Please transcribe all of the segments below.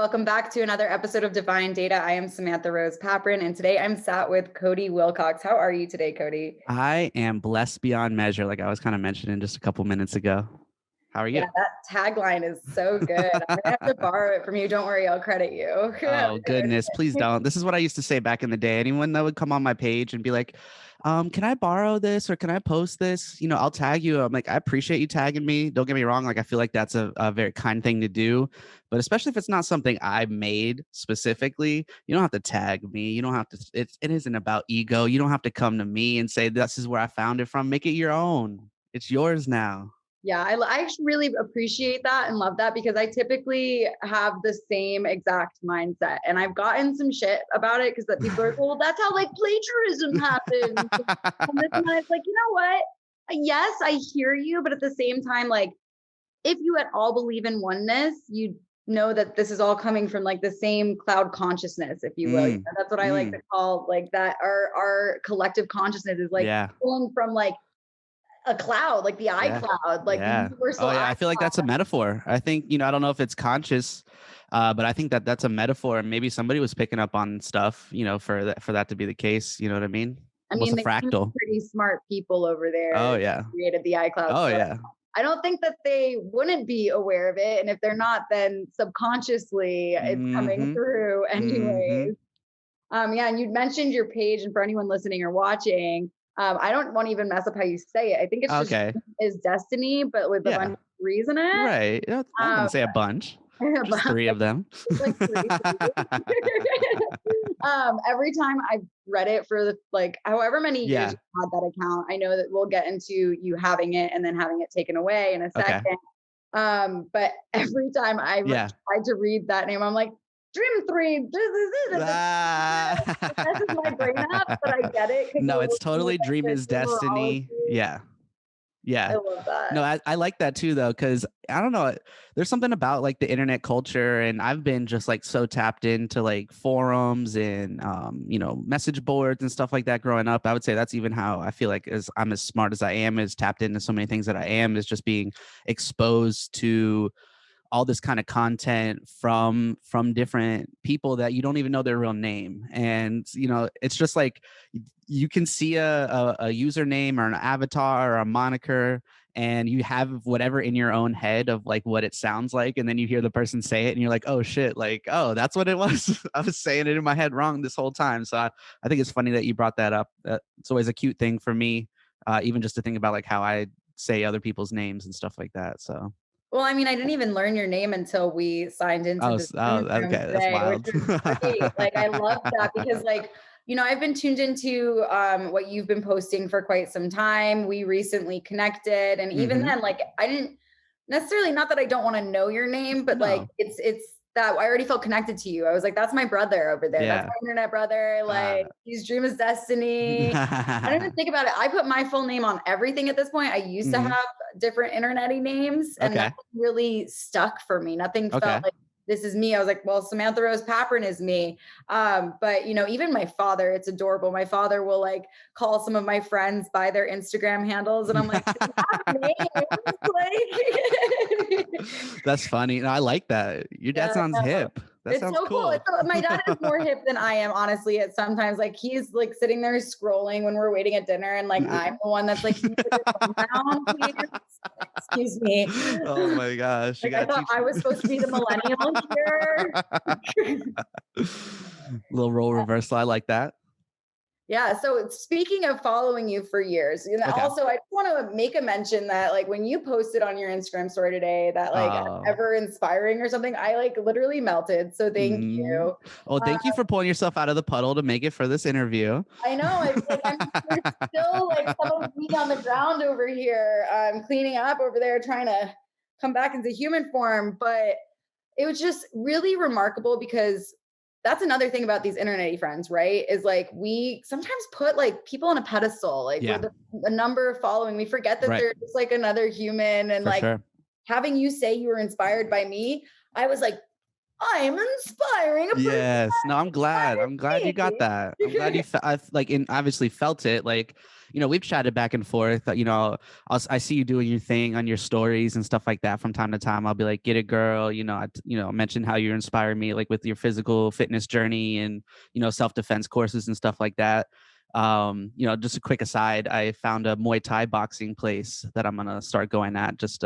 Welcome back to another episode of Divine Data. I am Samantha Rose Paprin, and today I'm sat with Cody Willcox. How are you today, Cody? I am blessed beyond measure, like I was kind of mentioning just a couple minutes ago. How are Yeah, you? that tagline is so good. I'm gonna have to borrow it from you. Don't worry, I'll credit you. Oh, goodness, please don't. This is what I used to say back in the day. Anyone that would come on my page and be like, can I borrow this or can I post this? I'll tag you. I'm like, I appreciate you tagging me. Don't get me wrong. Like, I feel like that's a very kind thing to do. But especially if it's not something I made specifically, you don't have to tag me. You don't have to, it isn't about ego. You don't have to come to me and say, this is where I found it from. Make it your own. It's yours now. Yeah, I actually really appreciate that and love that because I typically have the same exact mindset. And I've gotten some shit about it because people are like, well, that's how like plagiarism happens. And this and that. It's like, you know what? Yes, I hear you. But at the same time, like, if you at all believe in oneness, you know that this is all coming from like the same cloud consciousness, if you will. That's what I like to call like that. Our collective consciousness is like pulling from like a cloud, like the iCloud, like the universal. Oh yeah, I feel like that's a metaphor. I think, I don't know if it's conscious, but I think that that's a metaphor. And maybe somebody was picking up on stuff, for that to be the case. You know what I mean? Almost a they fractal. Pretty smart people over there. Oh yeah. Created the iCloud. Oh so yeah. I don't think that they wouldn't be aware of it. And if they're not, then subconsciously it's coming through anyways. Yeah. And you'd mentioned your page, and for anyone listening or watching, I don't want to even mess up how you say it. I think it's just is destiny, but with a bunch of threes in it. Right. I wouldn't say a bunch. Just three of them. Like three. Every time I've read it for the like however many years you had that account, I know that we'll get into you having it and then having it taken away in a second. But every time I tried to read that name, I'm like, Dream 3. This is my brain up, but I get it. No, it's totally Dream is Destiny. Yeah. I love that. No, I like that too, though, because I don't know. There's something about like the internet culture, and I've been just like so tapped into like forums and message boards and stuff like that growing up. I would say that's even how I feel like I'm as smart as I am, is tapped into so many things that I am, is just being exposed to all this kind of content from different people that you don't even know their real name. And, it's just like you can see a username or an avatar or a moniker, and you have whatever in your own head of like what it sounds like. And then you hear the person say it and you're like, oh shit, like, oh, that's what it was. I was saying it in my head wrong this whole time. So I think it's funny that you brought that up. It's always a cute thing for me, even just to think about like how I say other people's names and stuff like that. So. Well, I mean, I didn't even learn your name until we signed into this. Okay, today, that's wild. Like, I love that because, like, I've been tuned into what you've been posting for quite some time. We recently connected, and even then, like, I didn't necessarily, not that I don't want to know your name, but like, it's that I already felt connected to you. I was like, that's my brother over there. That's my internet brother. Like, he's Dream is Destiny. I don't even think about it. I put my full name on everything at this point. I used to have different internet-y names, and that really stuck for me. Nothing felt like this is me. I was like, well, Samantha Rose Paprin is me. But even my father, it's adorable. My father will like call some of my friends by their Instagram handles, and I'm like, that's funny. No, I like that. Your dad sounds hip. That sounds so cool. My dad is more hip than I am, honestly. At sometimes, like, he's like sitting there scrolling when we're waiting at dinner, and like I'm the one that's like, excuse me. Oh my gosh! Like, I thought I was supposed to be the millennial here. Little role reversal. I like that. Yeah. So speaking of following you for years, also I just want to make a mention that like when you posted on your Instagram story today that like ever inspiring or something, I like literally melted. So thank you. Oh, thank you for pulling yourself out of the puddle to make it for this interview. I know. I'm still like some feet on the ground over here. I'm cleaning up over there, trying to come back into human form. But it was just really remarkable because that's another thing about these internet friends, right? Is like we sometimes put like people on a pedestal, like with a number of following. We forget that they're just like another human. And having you say you were inspired by me, I was like, I'm inspiring a person Yes. No, that I'm glad. I'm glad you got inspires that. I'm glad you me. I've like in obviously felt it. Like, we've chatted back and forth. I see you doing your thing on your stories and stuff like that from time to time. I'll be like, "Get it, girl." Mention how you inspire me, like with your physical fitness journey and self defense courses and stuff like that. Just a quick aside, I found a Muay Thai boxing place that I'm gonna start going at. Just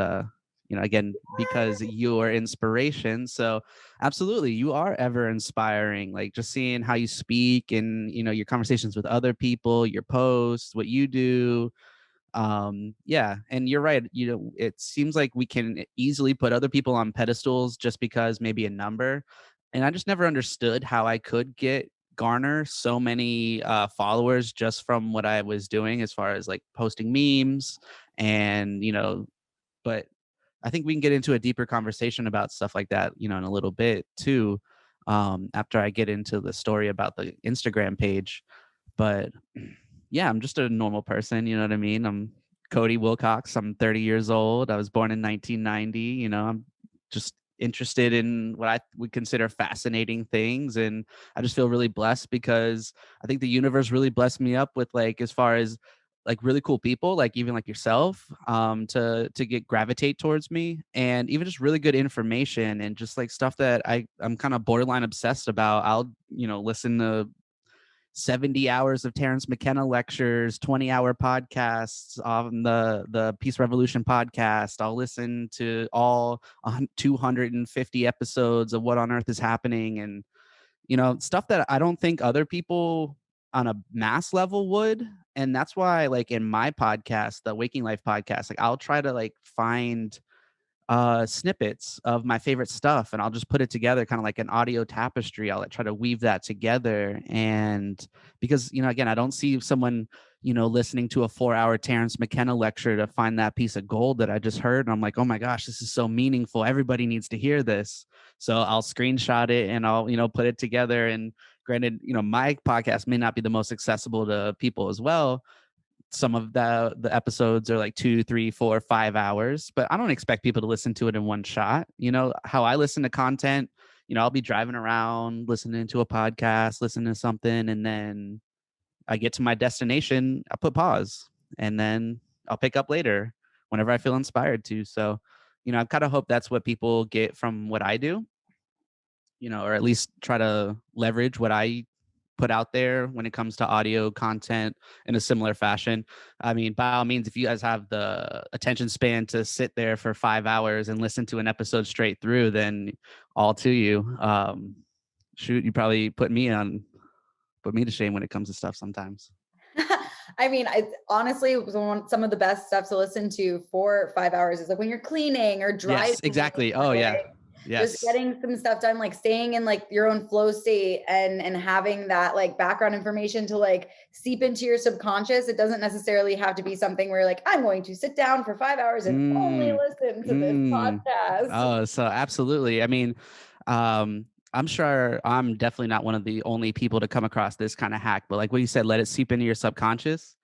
again, because you're inspiration. So absolutely, you are ever inspiring. Like just seeing how you speak and your conversations with other people, your posts, what you do. Yeah, and you're right. It seems like we can easily put other people on pedestals just because maybe a number. And I just never understood how I could garner so many followers just from what I was doing as far as like posting memes and but I think we can get into a deeper conversation about stuff like that, in a little bit too, after I get into the story about the Instagram page. But yeah, I'm just a normal person. You know what I mean? I'm Cody Willcox. I'm 30 years old. I was born in 1990. I'm just interested in what I would consider fascinating things. And I just feel really blessed because I think the universe really blessed me up with like, as far as like really cool people, like even like yourself, to get gravitate towards me, and even just really good information and just like stuff that I'm kind of borderline obsessed about. I'll listen to 70 hours of Terrence McKenna lectures, 20-hour podcasts on the Peace Revolution podcast. I'll listen to all 250 episodes of What on Earth is Happening, and stuff that I don't think other people on a mass level would. And that's why like in my podcast, the Waking Life podcast, like I'll try to like find snippets of my favorite stuff, and I'll just put it together kind of like an audio tapestry. I'll like, try to weave that together. And because again, I don't see someone listening to a 4-hour Terrence McKenna lecture to find that piece of gold that I just heard, and I'm like, oh my gosh, this is so meaningful, everybody needs to hear this. So I'll screenshot it and I'll put it together. And granted, my podcast may not be the most accessible to people as well. Some of the episodes are like 2, 3, 4, 5 hours, but I don't expect people to listen to it in one shot. How I listen to content, I'll be driving around listening to a podcast, listening to something, and then I get to my destination, I put pause, and then I'll pick up later whenever I feel inspired to. So I kind of hope that's what people get from what I do, or at least try to leverage what I put out there when it comes to audio content in a similar fashion. I mean, by all means, if you guys have the attention span to sit there for 5 hours and listen to an episode straight through, then all to you. Shoot, you probably put me to shame when it comes to stuff sometimes. I mean, I honestly some of the best stuff to listen to for 5 hours is like when you're cleaning or driving, Yes, exactly. or Oh yeah. like just Yes. getting some stuff done, like staying in like your own flow state and having that like background information to like seep into your subconscious. It doesn't necessarily have to be something where you're like, I'm going to sit down for 5 hours and only Mm, listen to this mm. podcast. Oh, so absolutely. I mean, I'm sure I'm definitely not one of the only people to come across this kind of hack, but like what you said, let it seep into your subconscious.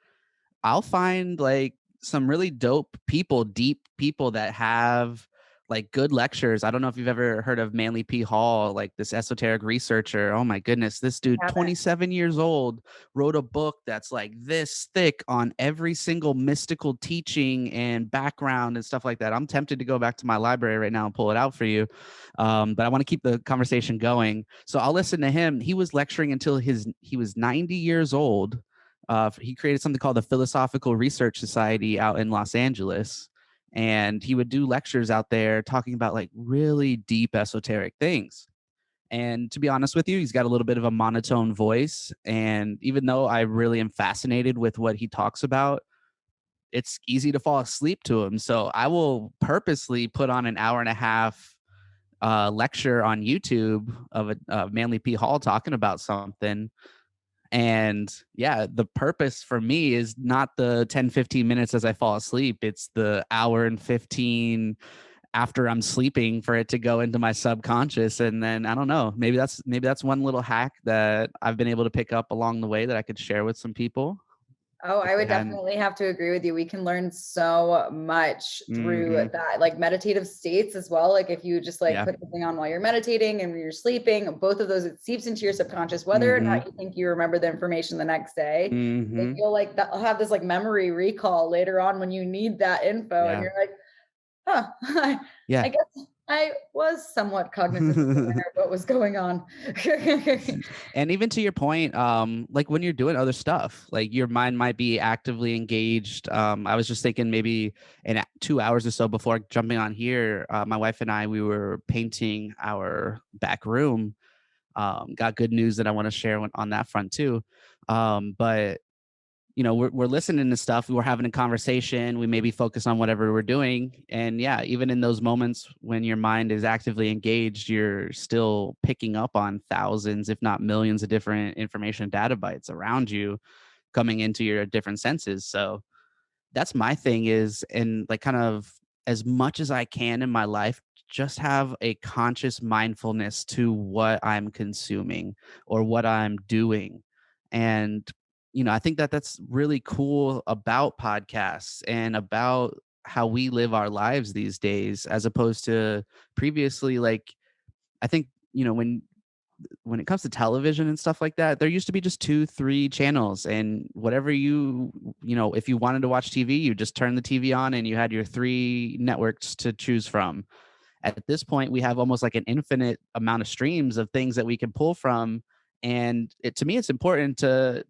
I'll find like some really dope people, deep people that have like good lectures. I don't know if you've ever heard of Manly P. Hall, like this esoteric researcher. Oh my goodness, this dude, 27 years old, wrote a book that's like this thick on every single mystical teaching and background and stuff like that. I'm tempted to go back to my library right now and pull it out for you. But I want to keep the conversation going. So I'll listen to him. He was lecturing until he was 90 years old. He created something called the Philosophical Research Society out in Los Angeles. And he would do lectures out there talking about like really deep esoteric things. And to be honest with you, he's got a little bit of a monotone voice. And even though I really am fascinated with what he talks about, it's easy to fall asleep to him. So I will purposely put on an hour and a half lecture on YouTube of Manly P. Hall talking about something. And yeah, the purpose for me is not the 10-15 minutes as I fall asleep. It's the hour and 15 after I'm sleeping for it to go into my subconscious. And then I don't know, maybe that's one little hack that I've been able to pick up along the way that I could share with some people. Oh, if I they would hadn't. definitely have to agree with you. We can learn so much through Hmm. that, like meditative states as well. Like if you just like Yeah. put something on while you're meditating and when you're sleeping, both of those, it seeps into your subconscious, whether or Hmm. not you think you remember the information the next day. Like Hmm. you'll like that have this like memory recall later on when you need that info and Yeah. you're like, huh, Yeah. I guess I was somewhat cognizantly aware of what was going on. And even to your point, like when you're doing other stuff, like your mind might be actively engaged. I was just thinking maybe in 2 hours or so before jumping on here, my wife and I, we were painting our back room. Got good news that I want to share on that front too. But we're listening to stuff, we're having a conversation, we maybe focus on whatever we're doing. And yeah, even in those moments when your mind is actively engaged, you're still picking up on thousands, if not millions of different information data bytes around you coming into your different senses. So that's my thing is, and like kind of as much as I can in my life, just have a conscious mindfulness to what I'm consuming or what I'm doing. And, I think that that's really cool about podcasts and about how we live our lives these days, as opposed to previously. Like, I think, when it comes to television and stuff like that, there used to be just 2, 3 channels, and whatever if you wanted to watch TV, you just turn the TV on and you had your 3 networks to choose from. At this point, we have almost like an infinite amount of streams of things that we can pull from. And to me, it's important to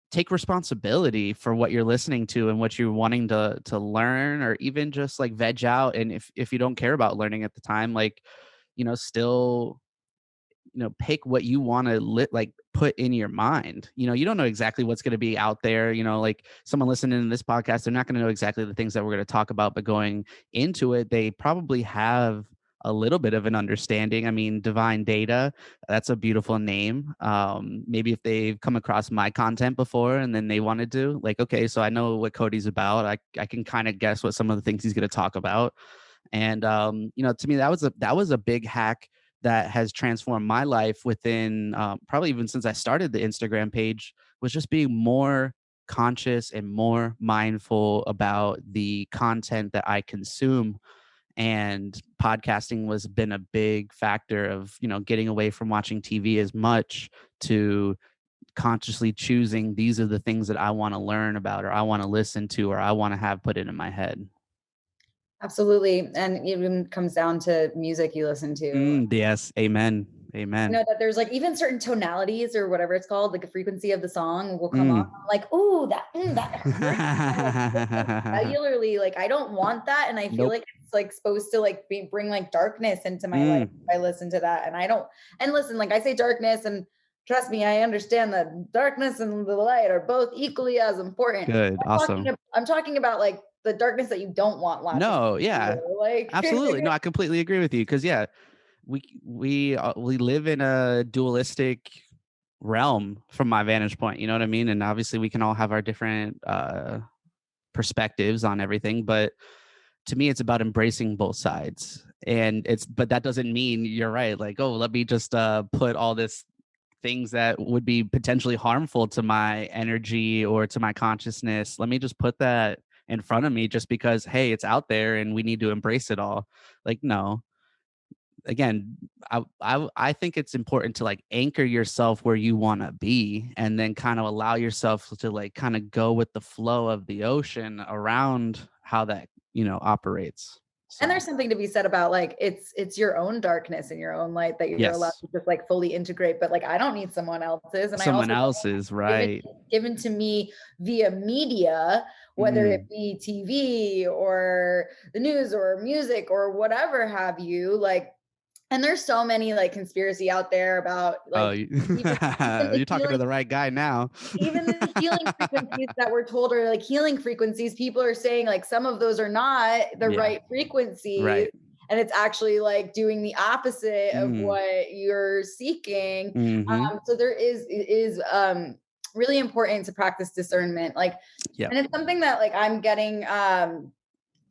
take responsibility for what you're listening to and what you're wanting to learn, or even just like veg out. And if you don't care about learning at the time, like, still pick what you want to like put in your mind. You don't know exactly what's going to be out there. Like someone listening to this podcast, they're not going to know exactly the things that we're going to talk about, but going into it, they probably have a little bit of an understanding. I mean, Divine Data, that's a beautiful name. Maybe if they've come across my content before and then they wanted to, like, okay, so I know what Cody's about. I can kind of guess what some of the things he's going to talk about. And to me, that was a big hack that has transformed my life within, probably even since I started the Instagram page, was just being more conscious and more mindful about the content that I consume. And podcasting was been a big factor of, getting away from watching TV as much to consciously choosing, these are the things that I want to learn about, or I want to listen to, or I want to have put it in my head. Absolutely. And even comes down to music you listen to. Yes. Amen. I Amen. know that there's like even certain tonalities or whatever it's called, like the frequency of the song will come on. Mm. I'm like, ooh, that hurts. I'm like, cellularly, like I don't want that. And I feel Nope. like it's like supposed to like bring like darkness into my life Mm. if I listen to that. And I don't, and listen, like I say darkness, and trust me, I understand that darkness and the light are both equally as important. Good. Awesome. I'm talking about like the darkness that you don't want latching No, onto yeah. you. Like Absolutely. No, I completely agree with you, because yeah, we live in a dualistic realm from my vantage point, you know what I mean? And obviously we can all have our different perspectives on everything, but to me it's about embracing both sides. And but that doesn't mean, you're right, like, oh, let me just put all this things that would be potentially harmful to my energy or to my consciousness. Let me just put that in front of me just because, hey, it's out there and we need to embrace it all. Like, no. Again, I think it's important to like anchor yourself where you want to be, and then kind of allow yourself to like kind of go with the flow of the ocean around how that, operates. And So, there's something to be said about like it's your own darkness and your own light that you're allowed yes, to just like fully integrate. But like I don't need someone else's, and I someone also don't want else is it right. given to me via media, whether it Mm, be TV or the news or music or whatever have you. Like, and there's so many like conspiracy out there about oh, like even the you're talking to healing the right guy now. even the healing frequencies that we're told are like healing frequencies, people are saying like some of those are not the Yeah, right frequencies. right. And it's actually like doing the opposite of Mm, what you're seeking. mm-hmm. So there is really important to practice discernment. Like, Yep. and it's something that like I'm getting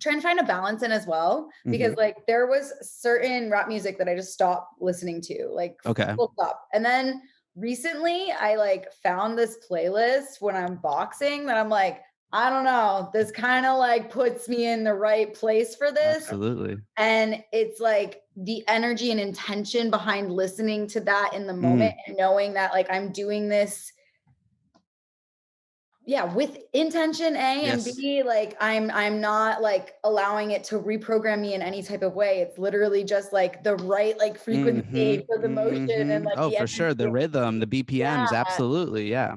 trying to find a balance in as well, Mm-hmm. because like there was certain rap music that I just stopped listening to, like Okay. full stop. And then recently I like found this playlist when I'm boxing that I'm like, I don't know, this kind of like puts me in the right place for this. Absolutely. And it's like the energy and intention behind listening to that in the moment Mm, and knowing that like I'm doing this, yeah, with intention, A, and yes. B, like I'm not like allowing it to reprogram me in any type of way. It's literally just like the right like frequency Mhm, for the motion and mhm. like Oh, the for sure, the energy. rhythm, the Yeah. BPMs, absolutely, yeah.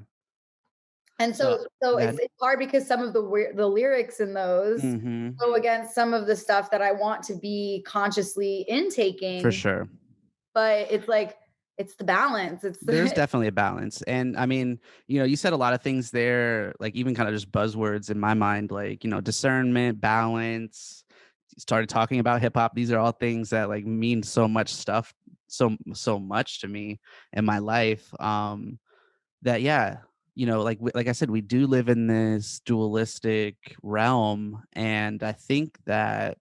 And So so good. it's hard because some of the lyrics in those Mhm. go against some of the stuff that I want to be consciously For intaking, sure. but it's like it's the balance. It's There's the definitely a balance. And I mean, you said a lot of things there, like even kind of just buzzwords in my mind, like, discernment, balance. Started talking about hip hop. These are all things that like mean so much stuff, so much to me in my life. That yeah, like I said, we do live in this dualistic realm, and I think that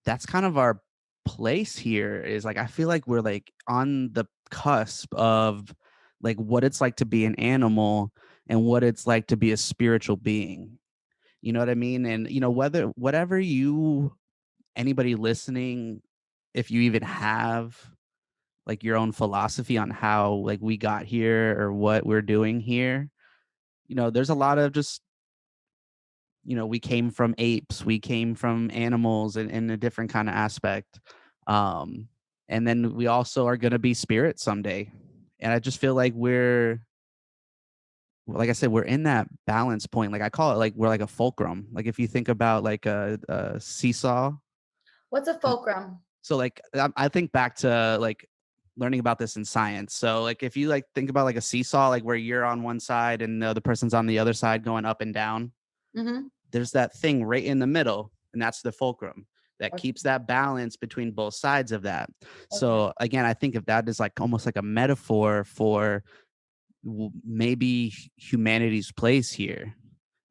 that's kind of our place here is like I feel like we're like on the cusp of like what it's like to be an animal and what it's like to be a spiritual being. You know what I mean? And whether whatever you anybody listening, if you even have like your own philosophy on how like we got here or what we're doing here, there's a lot of just we came from apes, we came from animals in a different kind of aspect. um and then we also are going to be spirits someday, and I just feel like we're like I said, we're in that balance point. Like I call it like we're like a fulcrum. Like if you think about like a seesaw. what's a fulcrum? So like I think back to like learning about this in science. So like if you like think about like a seesaw, like where you're on one side and the other person's on the other side going up and down, Mhm. there's that thing right in the middle, and that's the fulcrum that Okay. keeps that balance between both sides of that. Okay. So again, I think of that as like almost like a metaphor for maybe humanity's place here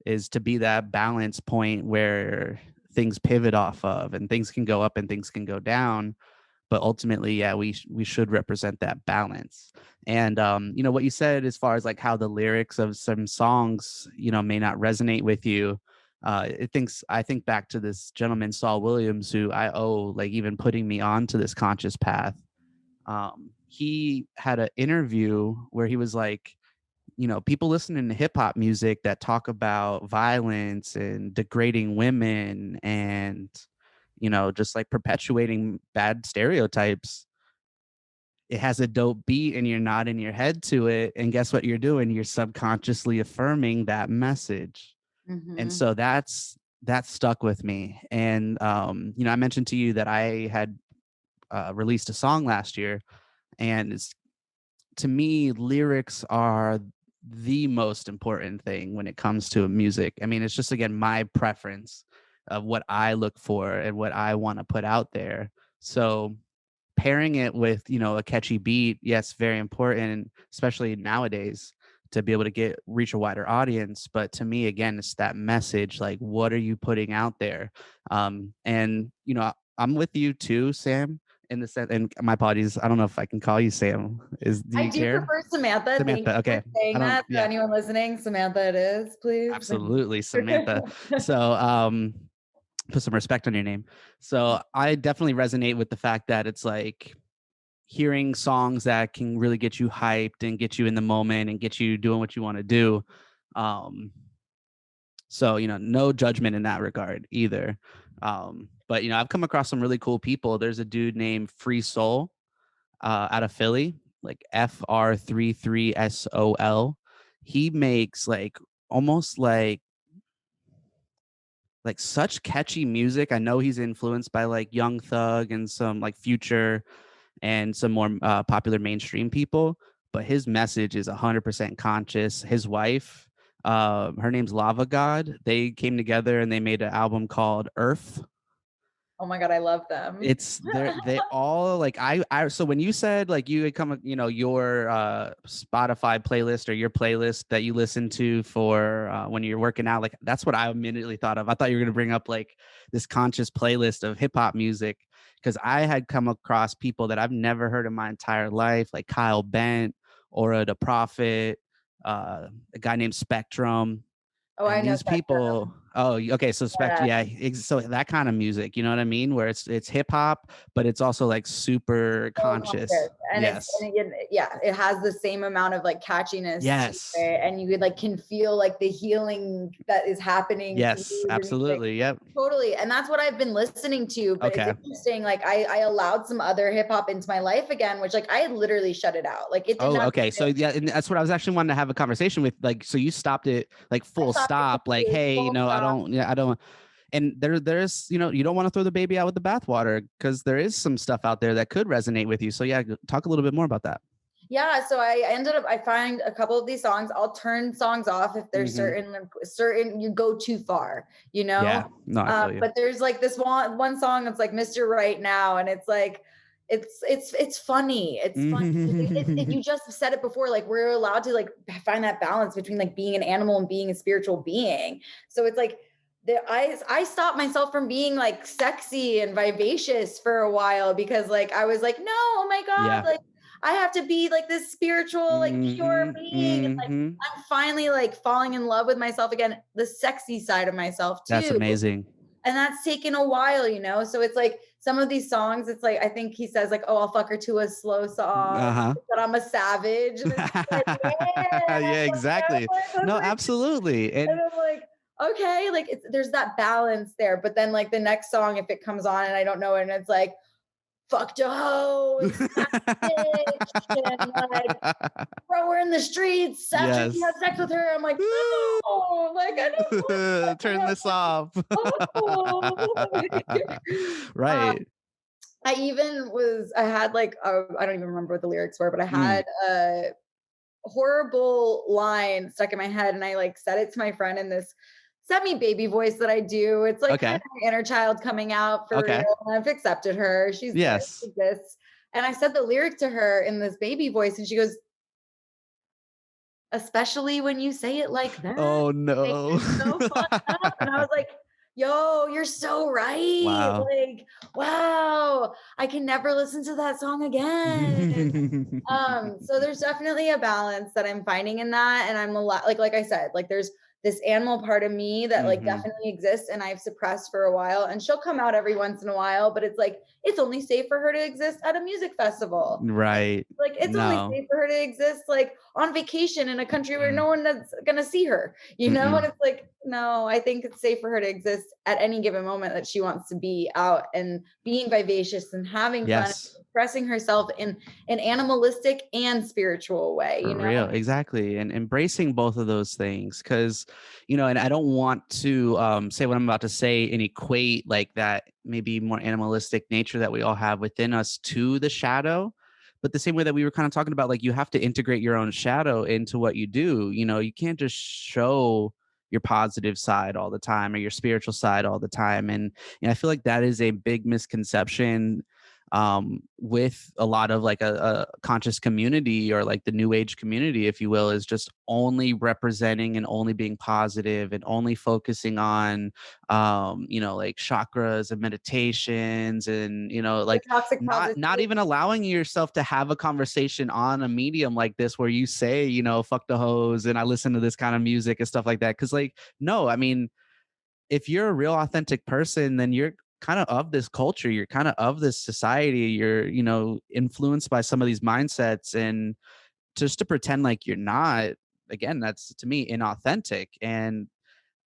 is to be that balance point where things pivot off of and things can go up and things can go down, but ultimately yeah, we should represent that balance. And what you said as far as like how the lyrics of some songs may not resonate with you, I think back to this gentleman Saul Williams, who I owe like even putting me on to this conscious path. He had an interview where he was like, people listening to hip hop music that talk about violence and degrading women and just like perpetuating bad stereotypes, it has a dope beat and you're nodding your head to it, and guess what you're doing? You're subconsciously affirming that message. And Mhm. so that's stuck with me. And I mentioned to you that I had released a song last year, and it's, to me, lyrics are the most important thing when it comes to music. I mean, it's just again my preference of what I look for and what I want to put out there. So pairing it with a catchy beat, yes, very important, especially nowadays, to be able to get reach a wider audience. But to me, again, it's that message, like what are you putting out there? And I'm with you too, Sam, in the sense, and my apologies, I don't know if I can call you Sam. Do I you do care? prefer Samantha. Thank Samantha, you for okay. I saying don't, that to yeah, anyone listening. Samantha it is, please. absolutely, Samantha. So put some respect on your name. So I definitely resonate with the fact that it's like hearing songs that can really get you hyped and get you in the moment and get you doing what you want to do. Um, so no judgment in that regard either. But I've come across some really cool people. There's a dude named Free Soul out of Philly, like FR33SOL. He makes like almost like such catchy music. I know he's influenced by like Young Thug and some like Future and some more popular mainstream people, but his message is 100% conscious. His wife, her name's Lava God. They came together and they made an album called Earth. Oh my god, I love them. They all like I so when you said like you had come your Spotify playlist or your playlist that you listen to for when you're working out, like that's what I immediately thought of. I thought you were going to bring up like this conscious playlist of hip hop music, because I had come across people that I've never heard in my entire life, like Kyle Bent Aura the Prophet, a guy named Spectrum. Oh, I And know these people, Spectrum. okay, so Yeah. so that kind of music, you know what I mean? Where it's hip hop, but it's also like super So conscious. conscious, and Yes. yeah, it has the same amount of like catchiness to Yes. it, and you like can feel like the healing that is happening to Yes, you with your music. absolutely. Yep. Totally, and that's what I've been listening to, but it's Okay. interesting, like, I allowed some other hip hop into my life again, which, like, I had literally shut it out, like, it did Oh, not okay. So exist. yeah, and that's what I was actually wanting to have a conversation with. Like, so you stopped it like I full stopped it stop, like, completely, hey, full I stop. don't, yeah, I don't. And there's, you don't want to throw the baby out with the bathwater because there is some stuff out there that could resonate with you. So yeah, talk a little bit more about that. Yeah, so I ended up I find a couple of these songs, I'll turn songs off if there's Hmm. certain you go too far, you Yeah. know? No, I feel you. But there's like this one song that's like Mr. Right Now, and it's like it's funny. It's funny. You just said it before, like we're allowed to like find that balance between like being an animal and being a spiritual being. So it's like I stopped myself from being like sexy and vivacious for a while because like I was like, no, oh my God, Yeah. like I have to be like this spiritual, like pure Hmm. being. And like Hmm. I'm finally like falling in love with myself again, the sexy side of myself That's too. amazing. And that's taken a while, you know? So it's like some of these songs, it's like I think he says, like, oh, I'll fuck her to a slow song, Uh-huh. but I'm a savage. And it's like, yeah. Yeah, exactly. I was No, like, absolutely. and And I'm like, okay, like there's that balance there. But then like the next song, if it comes on and I don't know it, and it's like, fucked a hoe and smacked a bitch and like throw her in the streets after he had yes. sex with her. I'm like, no, like I don't want Turn this off. that. Oh. um, Right. I had like I don't even remember what the lyrics were, but I Mm, had a horrible line stuck in my head, and I like said it to my friend in this semi baby voice that I do. It's like kind okay. of my inner child coming out for real. Okay. And I've accepted her. She's there. She Yes. exists. And I said the lyric to her in this baby voice, and she goes, especially when you say it like that, Oh makes no. it so fucked up. And I was like, yo, you're so right. wow. Like, wow, I can never listen to that song again. So there's definitely a balance that I'm finding in that. And I'm a lot like I said, like there's this animal part of me that like hmm definitely exists and I've suppressed for a while. And she'll come out every once in a while, but it's like it's only safe for her to exist at a music festival. Right. Like it's only No. safe for her to exist like on vacation in a country where no one that's gonna see her, you know? And Mm-mm. it's like, no, I think it's safe for her to exist at any given moment that she wants to be out and being vivacious and having fun, Yes. expressing herself in an animalistic and spiritual way, you For know? real, exactly, and embracing both of those things, because and I don't want to say what I'm about to say and equate like that maybe more animalistic nature that we all have within us to the shadow, but the same way that we were kind of talking about, like you have to integrate your own shadow into what you do. You can't just show your positive side all the time or your spiritual side all the time, and I feel like that is a big misconception with a lot of like a conscious community or like the new age community, if you will, is just only representing and only being positive and only focusing on, like chakras and meditations and, The like toxic not positivity. even allowing yourself to have a conversation on a medium like this where you say, fuck the hose and I listen to this kind of music and stuff like that. Cause like, no, I mean, if you're a real authentic person, then you're kind of this culture, you're kind of this society, you're, influenced by some of these mindsets. And just to pretend like you're not, again, that's to me inauthentic. And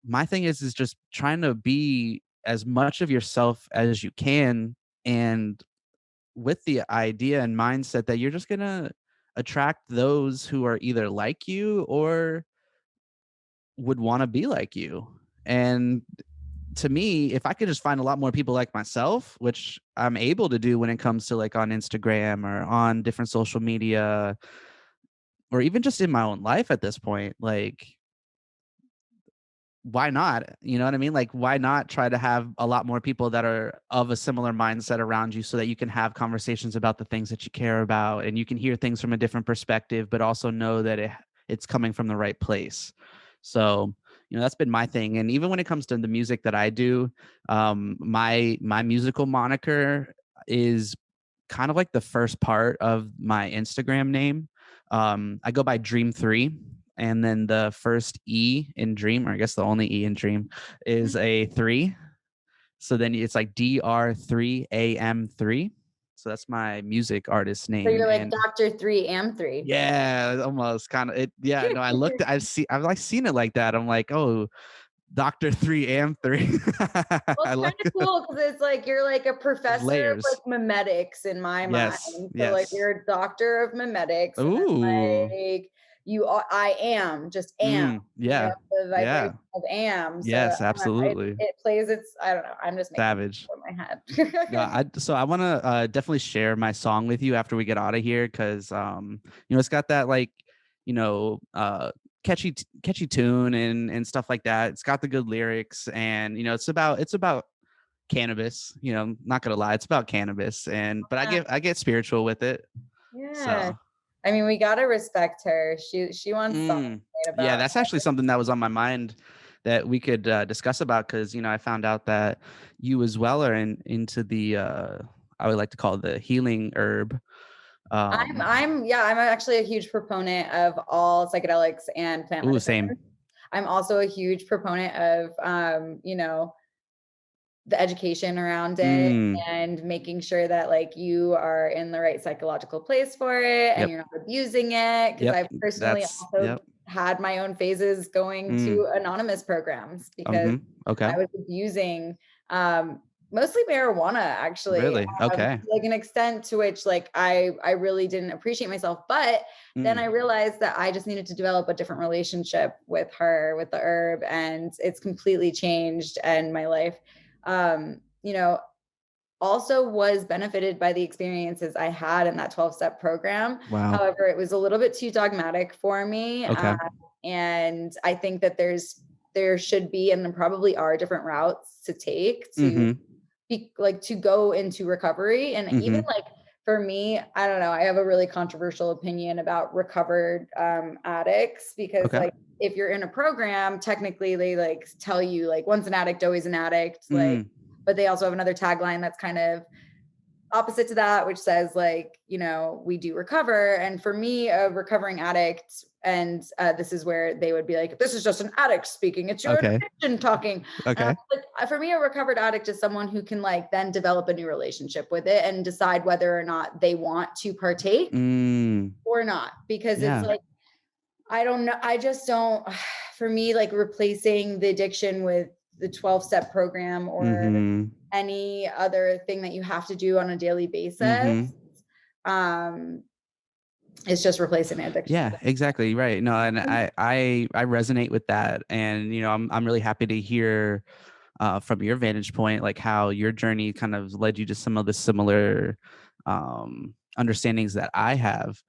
my thing is just trying to be as much of yourself as you can. And with the idea and mindset that you're just going to attract those who are either like you or would want to be like you. And to me, if I could just find a lot more people like myself, which I'm able to do when it comes to like on Instagram or on different social media, or even just in my own life at this point, like, why not? You know what I mean? Like, why not try to have a lot more people that are of a similar mindset around you so that you can have conversations about the things that you care about and you can hear things from a different perspective, but also know that it's coming from the right place. So, that's been my thing. And even when it comes to the music that I do, my musical moniker is kind of like the first part of my Instagram name. I go by Dream 3, and then the first E in Dream, or I guess the only E in Dream, is a 3. So then it's like DR3AM3. So that's my music artist So name. you're like And Dr. 3 am 3. yeah, almost kind of it. Yeah, no, I've like seen it like that. I'm like, oh, Dr. 3AM3. Well, I it's kind like of cool because it's like you're like a there's professor of layers. like memetics in my Yes, mind. So like yes. you're a doctor of memetics, and then Ooh. like you are, I am just am, Yeah. the vibration Yeah. of am. So Yes, it, absolutely. it plays its, I don't know. I'm just making Savage. it in my No, head. I want to definitely share my song with you after we get out of here because it's got that like catchy tune and stuff like that. It's got the good lyrics, and it's about cannabis. Not gonna lie, it's about cannabis, and but I get spiritual with it. Yeah. So I mean, we gotta respect her. She wants songs made yeah, about that's actually something that was on my mind that we could discuss about because I found out that you as well are into the I would like to call it the healing herb. I'm actually a huge proponent of all psychedelics and plant Ooh, medicine. same. I'm also a huge proponent of the education around it Mm, and making sure that like you are in the right psychological place for it and yep, you're not abusing it. Because yep. I've personally That's also yep. had my own phases going Mm, to anonymous programs because okay. I was abusing um, mostly marijuana, actually, Really? Okay. to like an extent to which like I really didn't appreciate myself. But then I Mm, realized that I just needed to develop a different relationship with her, with the herb, and it's completely changed and my life. You know, also was benefited by the experiences I had in that 12-step program. wow. However, it was a little bit too dogmatic for me. Okay. And I think that there should be, and there probably are different routes to take to Mm-hmm. be like to go into recovery. And even Mm-hmm. like for me, I don't know, I have a really controversial opinion about recovered addicts because Okay. like if you're in a program, technically they like tell you like once an addict, always an addict, like, Mm, but they also have another tagline that's kind of opposite to that, which says like, we do recover. And for me, a recovering addict, and this is where they would be like, this is just an addict speaking. It's your okay. addiction talking. And Okay. like, for me, a recovered addict is someone who can like then develop a new relationship with it and decide whether or not they want to partake Mm, or not. Because it's yeah. like, I don't know. I just don't, for me, like replacing the addiction with the 12-step program or Mm-hmm. any other thing that you have to do on a daily basis, Mm-hmm. um, is just replacing the addiction with Yeah, it. exactly. Right. No, and I resonate with that. And I'm really happy to hear from your vantage point, like how your journey kind of led you to some of the similar understandings that I have.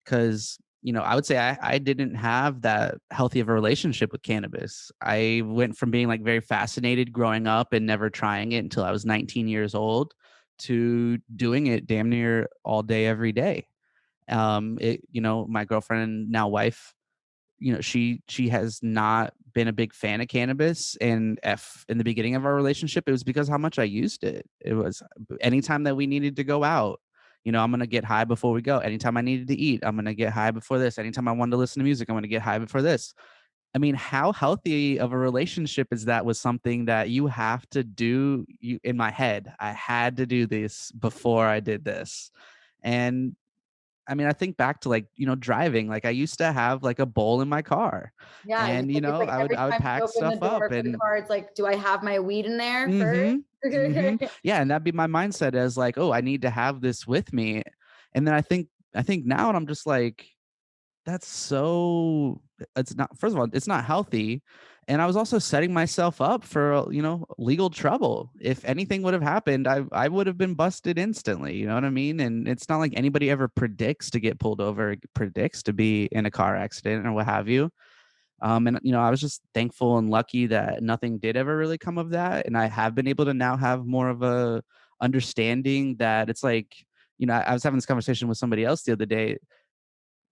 Because, I would say I didn't have that healthy of a relationship with cannabis. I went from being like very fascinated growing up and never trying it until I was 19 years old to doing it damn near all day, every day. My girlfriend, now wife, she has not been a big fan of cannabis, and if in the beginning of our relationship it was because how much I used it. It was anytime that we needed to go out, I'm gonna get high before we go. Anytime I needed to eat, I'm gonna get high before this. Anytime I wanted to listen to music, I'm gonna get high before this. I mean, how healthy of a relationship is that with something that you have to do? In my head, I had to do this before I did this. And I mean, I think back to like, driving. Like I used to have like a bowl in my car, Yeah, and it's like I would every I would time you pack open the stuff up door for the and car, it's like, do I have my weed in there first? mhm. Mhm. Yeah, and that'd be my mindset as like, "Oh, I need to have this with me." And then I think now and I'm just like, that's so it's not, first of all, it's not healthy. And I was also setting myself up for, legal trouble. If anything would have happened, I would have been busted instantly. You know what I mean? And it's not like anybody ever predicts to get pulled over, predicts to be in a car accident or what have you. And I was just thankful and lucky that nothing did ever really come of that. And I have been able to now have more of a understanding that it's like, I was having this conversation with somebody else the other day.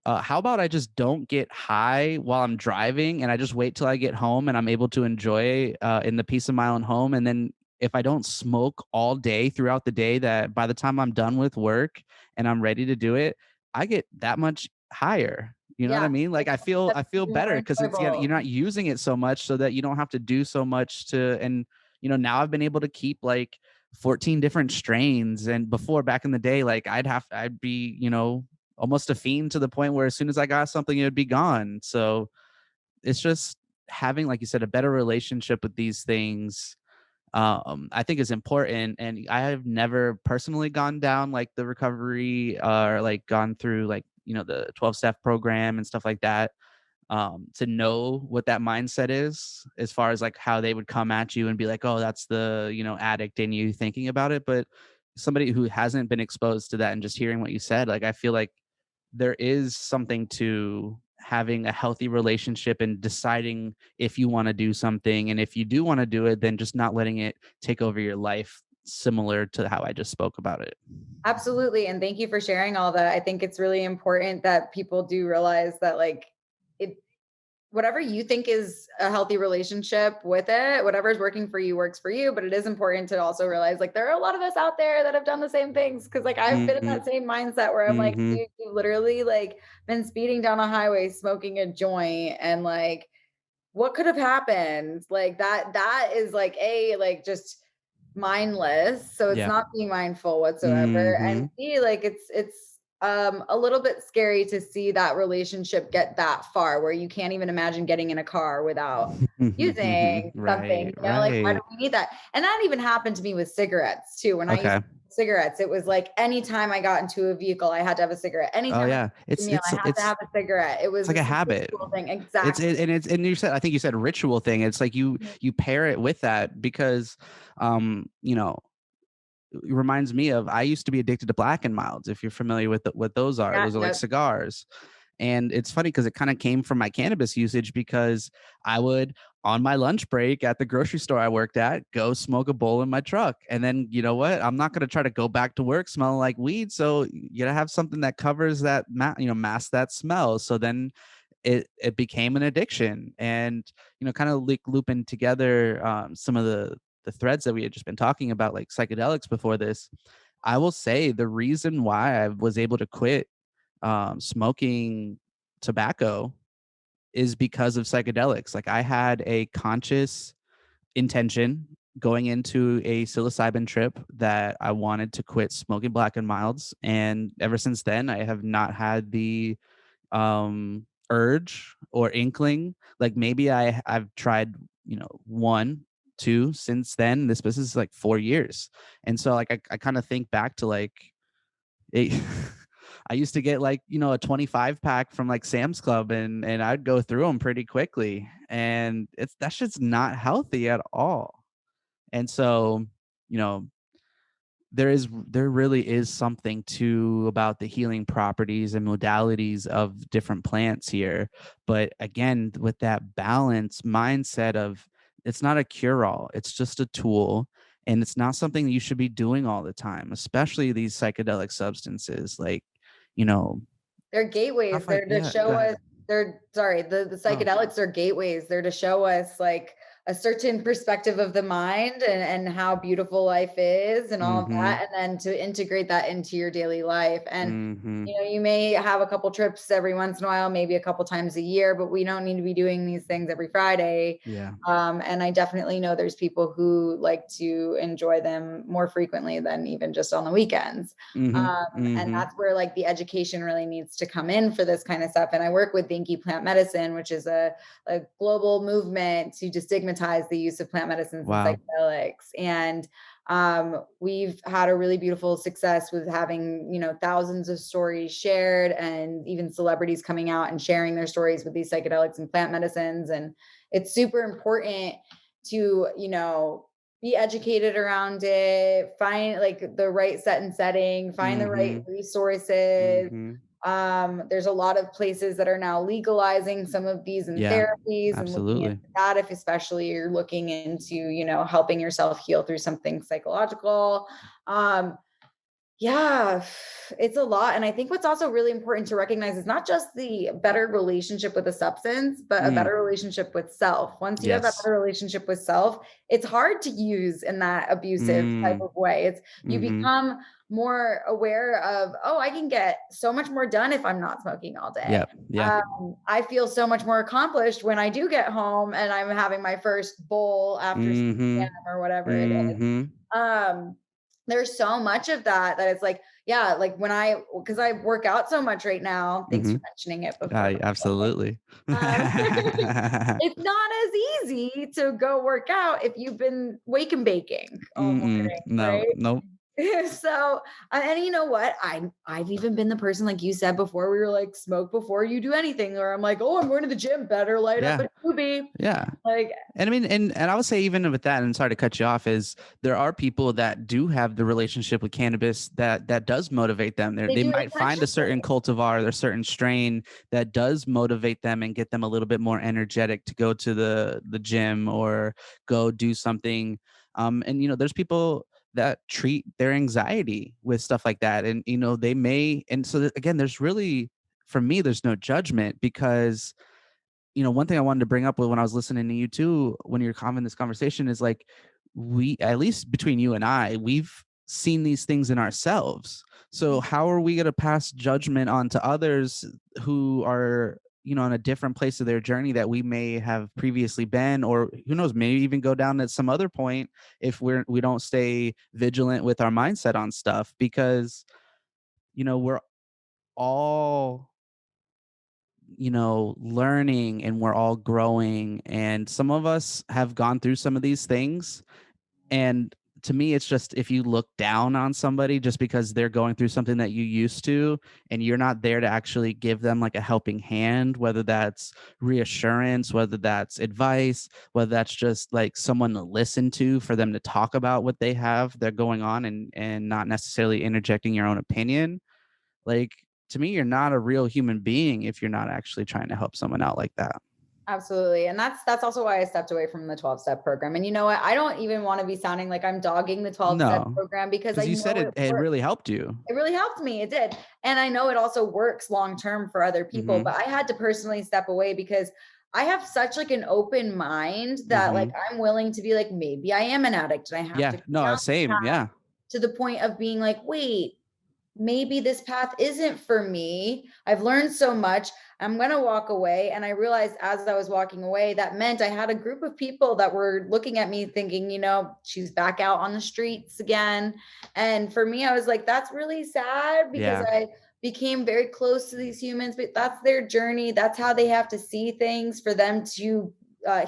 How about I just don't get high while I'm driving and I just wait till I get home and I'm able to enjoy in the peace of my own home. And then if I don't smoke all day throughout the day, that by the time I'm done with work and I'm ready to do it, I get that much higher. You know what I Yeah, mean? Like like, I that's feel even more better because it's, you know, you're enjoyable. not using it so much so that you don't have to do so much to. And you know, now I've been able to keep like 14 different strains. And before, back in the day, like I'd be, you know, almost a fiend to the point where as soon as I got something, it would be gone. So it's just having, like you said, a better relationship with these things, I think is important. And I have never personally gone down like the recovery, or like gone through like, you know, the 12-step program and stuff like that, to know what that mindset is, as far as like how they would come at you and be like, oh, that's the, you know, addict in you thinking about it. But somebody who hasn't been exposed to that and just hearing what you said, like I feel like there is something to having a healthy relationship and deciding if you want to do something. And if you do want to do it, then just not letting it take over your life, similar to how I just spoke about it. Absolutely, and thank you for sharing all that. I think it's really important that people do realize that, like, it whatever you think is a healthy relationship with it, whatever is working for you works for you, but it is important to also realize, like, there are a lot of us out there that have done the same things. Because, like, I've been in Mm-hmm. that same mindset where I'm like, Mm-hmm. "Dude, you literally, like, been speeding down a highway smoking a joint, and, like, what could have happened?" Like, that is, like, like, just mindless, so it's Yeah. not being mindful whatsoever, and Mm-hmm. B, like, it's a little bit scary to see that relationship get that far where you can't even imagine getting in a car without using something, Right. you know, like, why do Right. we need that? And that even happened to me with cigarettes too. When I used Okay. to smoke cigarettes, it was like anytime I got into a vehicle, I had to have a cigarette. Oh Anytime I yeah. took a meal, I had to have a cigarette. It It's was like a this habit. ritual thing. And Exactly. it's, and you said, I think you said ritual thing. It's like Mhm. you pair it with that because, you know, it reminds me of, I used to be addicted to Black and Milds. If you're familiar with what Yeah, those are like yep. cigars. And it's funny because it kind of came from my cannabis usage, because I would, on my lunch break at the grocery store I worked at, go smoke a bowl in my truck. And then, you know what? I'm not going to try to go back to work smelling like weed. So you gotta have something that covers that, you know, mask that smell. So then it became an addiction. And you know, kind of like looping together, some of the threads that we had just been talking about, like psychedelics before this. I will say the reason why I was able to quit, smoking tobacco, is because of psychedelics. Like I had a conscious intention going into a psilocybin trip that I wanted to quit smoking Black and Milds, and ever since then I have not had the urge or inkling. Like maybe I've tried, you know, one, two since then. This business is like 4 years. And so like I kind of think back to like it, I used to get like, you know, a 25 pack from like Sam's Club, and I'd go through them pretty quickly. And it's that shit's not healthy at all. And so, you know, there really is something to about the healing properties and modalities of different plants here. But again, with that balance mindset of, it's not a cure all, it's just a tool. And it's not something you should be doing all the time, especially these psychedelic substances, like, you know, They're stuff gateways. like, They're to yeah, go show ahead. us they're sorry, the Oh. psychedelics are gateways. They're to show us, like, a certain perspective of the mind, and how beautiful life is and all of Mm-hmm. that, and then to integrate that into your daily life. And, Mm-hmm. you know, you may have a couple trips every once in a while, maybe a couple times a year, but we don't need to be doing these things every Friday. Yeah. And I definitely know there's people who like to enjoy them more frequently than even just on the weekends. Mm-hmm. And Mm-hmm. that's where, like, the education really needs to come in for this kind of stuff. And I work with Dinky Plant Medicine, which is a global movement to destigmatize the use of plant medicines and Wow. psychedelics. And we've had a really beautiful success with having, you know, thousands of stories shared, and even celebrities coming out and sharing their stories with these psychedelics and plant medicines. And it's super important to, you know, be educated around it, find, like, the right set and setting, find the right Mm-hmm. resources. Mm-hmm. There's a lot of places that are now legalizing some of these in Yeah, therapies, and looking into absolutely. that, if especially you're looking into, you know, helping yourself heal through something psychological. Um, Yeah, it's a lot. And I think what's also really important to recognize is not just the better relationship with the substance, but a Mm, better relationship with self. Once you have that yes. better relationship with self, it's hard to use in that abusive type Mm, of way. It's you mhm. become more aware of, oh, I can get so much more done if I'm not smoking all day. Yep. Yeah. I feel so much more accomplished when I do get home and I'm having my first bowl after 6 Mhm. p.m. or whatever it is. Mhm. Um, there's so much of that that it's like, yeah, like when because I work out so much right now. Thanks for Mhm. mentioning it before. Absolutely. Um, it's not as easy to go work out if you've been wake and baking all Mm-mm. morning, No. right? Nope. So, and you know what? I've even been the person like you said before. We were like, smoke before you do anything, or I'm like, oh, I'm going to the gym. Better light up Yeah. a doobie. Yeah. Like And I mean, and I would say even with that, and sorry to cut you off, is there are people that do have the relationship with cannabis that does motivate them. they They do might find a certain intentionally. cultivar or a certain strain that does motivate them and get them a little bit more energetic to go to the gym or go do something. And there's people that treat their anxiety with stuff like that, and they may. And so again, there's really, for me, there's no judgment because one thing I wanted to bring up when I was listening to you too, when you're having this conversation, is like we, at least between you and I, we've seen these things in ourselves. So how are we going to pass judgment on to others who are, in a different place of their journey that we may have previously been, or who knows, maybe even go down at some other point if we don't stay vigilant with our mindset on stuff because, we're all learning and we're all growing. And some of us have gone through some of these things. And to me, it's just if you look down on somebody just because they're going through something that you used to, and you're not there to actually give them like a helping hand, whether that's reassurance, whether that's advice, whether that's just like someone to listen to for them to talk about what they have they're going on and not necessarily interjecting your own opinion, like, to me, you're not a real human being if you're not actually trying to help someone out like that. Absolutely. And that's also why I stepped away from the 12-step program. And you know what? I don't even want to be sounding like I'm dogging the 12-step No, program because I because you said know it it it works. really helped you. It really helped me. It did. And I know it also works long term for other people, but Mhm, I had to personally step away because I have such like an open mind that like mhm. I'm willing to be like maybe I am an addict and I have to Yeah, go no, down the same, path yeah. to the point of being like, wait, maybe this path isn't for me. I've learned so much. I'm going to walk away. And I realized as I was walking away, that meant I had a group of people that were looking at me thinking, she's back out on the streets again. And for me, I was like, that's really sad because Yeah. I became very close to these humans, but that's their journey. That's how they have to see things for them to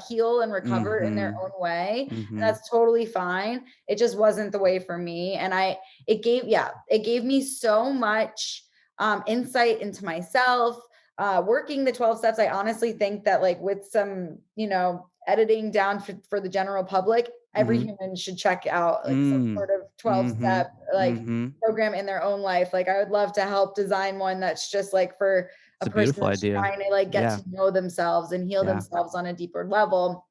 heal and recover in their Mhm, own way. And mhm, that's totally fine. It just wasn't the way for me. And it gave me so much insight into myself. Working the 12 steps, I honestly think that like with some editing down for the general public, every mhm. human should check out like some Mm. sort of 12 Mhm, step like mhm. program in their own life. Like I would love to help design one that's just like for It's a a person beautiful that's idea. trying to like get Yeah, to know themselves and heal yeah. themselves on a deeper level,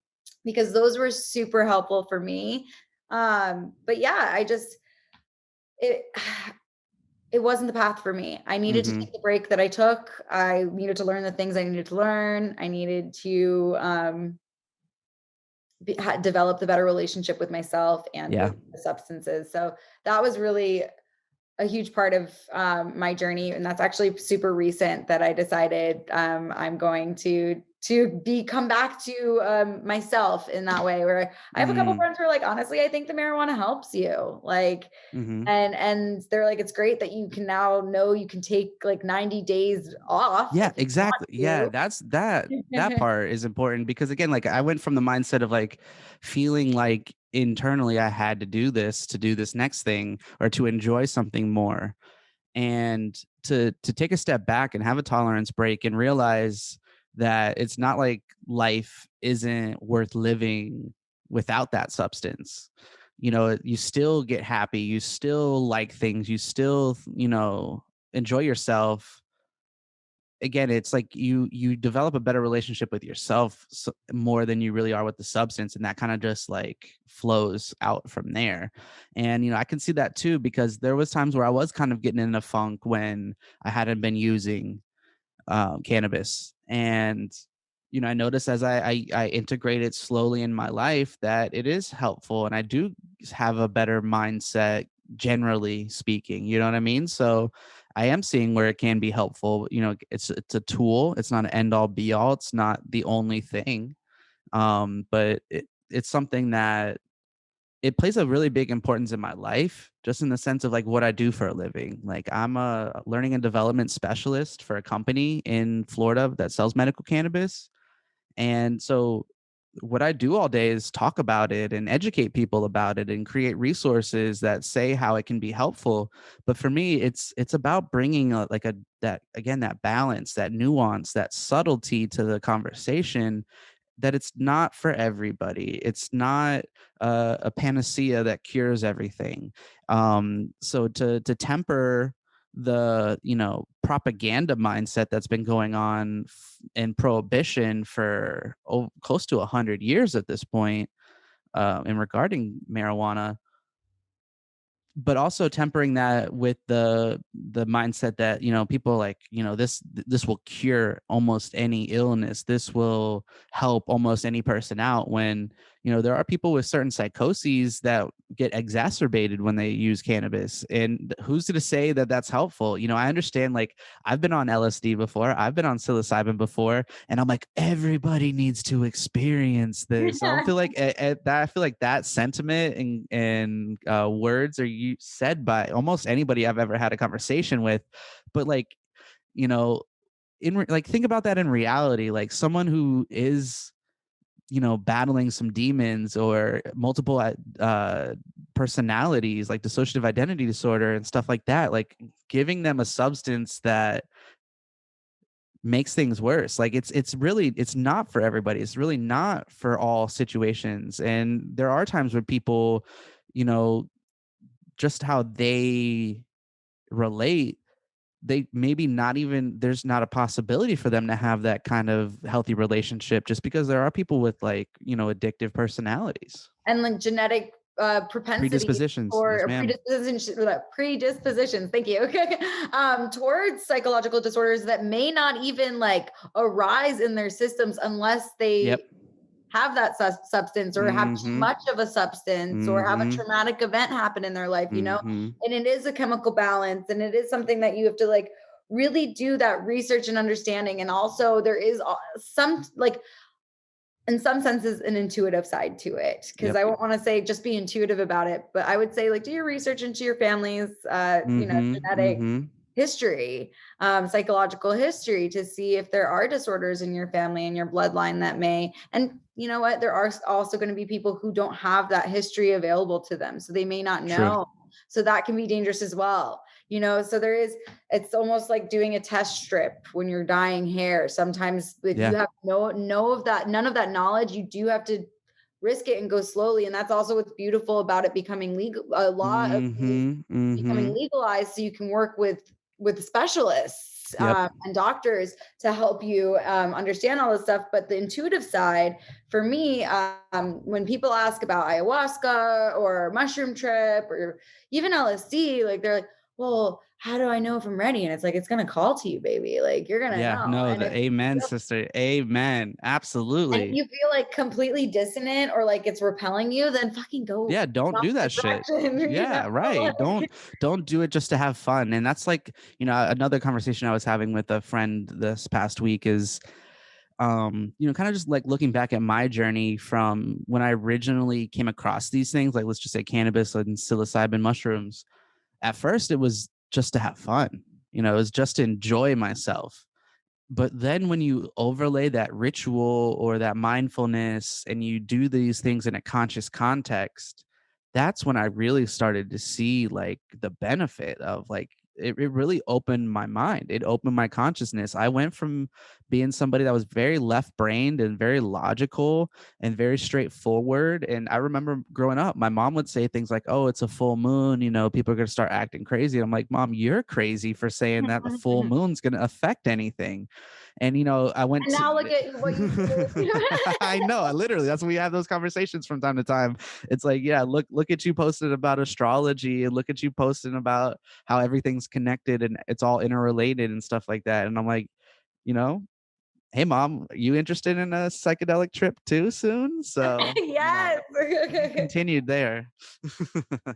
because those were super helpful for me. But yeah, it it wasn't the path for me. I needed to Mhm, take the break that I took. I needed to learn the things I needed to learn. I needed to develop the better relationship with myself and yeah. with the substances. So that was really a huge part of my journey, and that's actually super recent that I decided I'm going to be come back to myself in that way. Where I have a couple Mm, friends who are like, honestly, I think the marijuana helps you. Like, mhm. and they're like, it's great that you can now know you can take like 90 days off Yeah, if you exactly. Yeah, want that to. part is important because again, like I went from the mindset of like feeling like internally I had to do this next thing or to enjoy something more. And to take a step back and have a tolerance break and realize that it's not like life isn't worth living without that substance. You still get happy, you still like things, you still, enjoy yourself again, it's like you develop a better relationship with yourself more than you really are with the substance, and that kind of just like flows out from there. And I can see that too, because there was times where I was kind of getting in a funk when I hadn't been using cannabis. And I noticed as I integrate it slowly in my life that it is helpful, and I do have a better mindset, generally speaking. You know what I mean? So I am seeing where it can be helpful. It's a tool. It's not an end all be all. It's not the only thing. But it's something that it plays a really big importance in my life, just in the sense of like what I do for a living. Like, I'm a learning and development specialist for a company in Florida that sells medical cannabis. And so what I do all day is talk about it and educate people about it and create resources that say how it can be helpful. But for me, it's about bringing that, again, that balance, that nuance, that subtlety to the conversation, that it's not for everybody. It's not a panacea that cures everything. So to temper the propaganda mindset that's been going on in prohibition for close to 100 years at this point, in regarding marijuana, but also tempering that with the mindset that people like this will cure almost any illness, this will help almost any person out, when there are people with certain psychoses that get exacerbated when they use cannabis. And who's to say that that's helpful? I understand, like, I've been on LSD before, I've been on psilocybin before, and I'm like, everybody needs to experience this. I don't feel like that. I feel like that sentiment and words are said by almost anybody I've ever had a conversation with. But like, you know, like, think about that in reality. Like, someone who is battling some demons or multiple personalities, like dissociative identity disorder and stuff like that, like, giving them a substance that makes things worse. Like, it's really, it's not for everybody. It's really not for all situations. And there are times when people, you know, just how they relate, they maybe not even, there's not a possibility for them to have that kind of healthy relationship, just because there are people with, like, addictive personalities, And like genetic propensity predispositions. Yes, or ma'am. predispositions, thank you, towards psychological disorders that may not even like arise in their systems unless Yep. they have that substance or have too Mm-hmm. much of a substance or have a Mm-hmm. traumatic event happen in their life, Mm-hmm. and it is a chemical balance, and it is something that you have to like really do that research and understanding. And also there is some like, in some senses, an intuitive side to it, because Yep. I won't want to say just be intuitive about it, but I would say like do your research into your family's Mm-hmm. genetic Mm-hmm. history, psychological history, to see if there are disorders in your family and your bloodline that may. And you know what? There are also going to be people who don't have that history available to them, so they may not True. know. So that can be dangerous as well. So there is, it's almost like doing a test strip when you're dyeing hair. Sometimes if you Yeah. have no of that, none of that knowledge, you do have to risk it and go slowly. And that's also what's beautiful about it becoming legal. A lot of these Mm-hmm. Mm-hmm. becoming legalized, so you can work with specialists Yep. and doctors to help you understand all this stuff. But the intuitive side for me, when people ask about ayahuasca or mushroom trip or even LSD, like they're like, well, how do I know if I'm ready? And it's like, it's going to call to you, baby. Like you're going to Yeah. know. No, And the if amen, sister. Amen. and if Absolutely. you feel like completely dissonant or like it's repelling you, then fucking go Yeah, don't do that shit. direction, Yeah, right. Don't do it just to have fun. And that's like, another conversation I was having with a friend this past week is kind of just like looking back at my journey from when I originally came across these things, like, let's just say cannabis and psilocybin mushrooms. At first it was just to have fun. It was just to enjoy myself. But then when you overlay that ritual or that mindfulness and you do these things in a conscious context, that's when I really started to see like the benefit of, like, it really opened my mind. It opened my consciousness. I went from being somebody that was very left brained and very logical and very straightforward. And I remember growing up, my mom would say things like, "Oh, it's a full moon, people are going to start acting crazy." I'm like, "Mom, you're crazy for saying that a full And moon's going to affect anything." And I went to now look at what you do. I know, I literally, that's when we have those conversations from time to time. It's like, yeah, look at you posted about astrology, and look at you posting about how everything's connected and it's all interrelated and stuff like that. And I'm like, you know, hey mom, you interested in a psychedelic trip too soon? So, Yes. we continued there.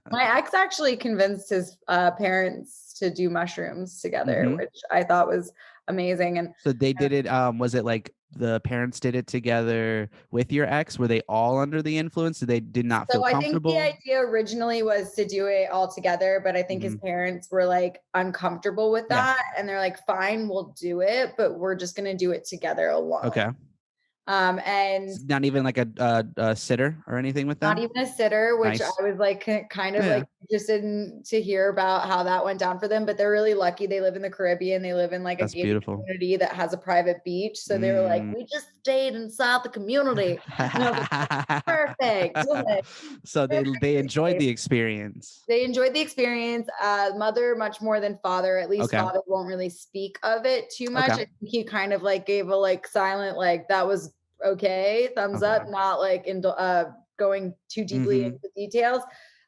My ex actually convinced his parents to do mushrooms together, Hmm. which I thought was amazing. And So they did it. Was it like the parents did it together with your ex? Were they all under the influence? Did they did not feel so I think the comfortable? idea originally was to do it all together, but I think his Hmm. parents were like uncomfortable with Yeah. that. And they're like, fine, we'll do it, but we're just going to do it together alone. Okay. And Not even like a sitter or anything with not them? even a sitter, which I Nice. was like kind of Yeah. like interested in to hear about how that went down for them. But they're really lucky. They live in the Caribbean. They live in like a That's gated beautiful. community that has a private beach. So they were like, Mm. we just stayed inside the community. And I was like, perfect. Like, So they perfect enjoyed place. the experience. They enjoyed the experience. Mother, much more than father. At least Okay. father won't really speak of it too much. Okay. I think he kind of like gave a like silent, like that was okay, thumbs up, Okay. not like into going too deeply Mhm. into details.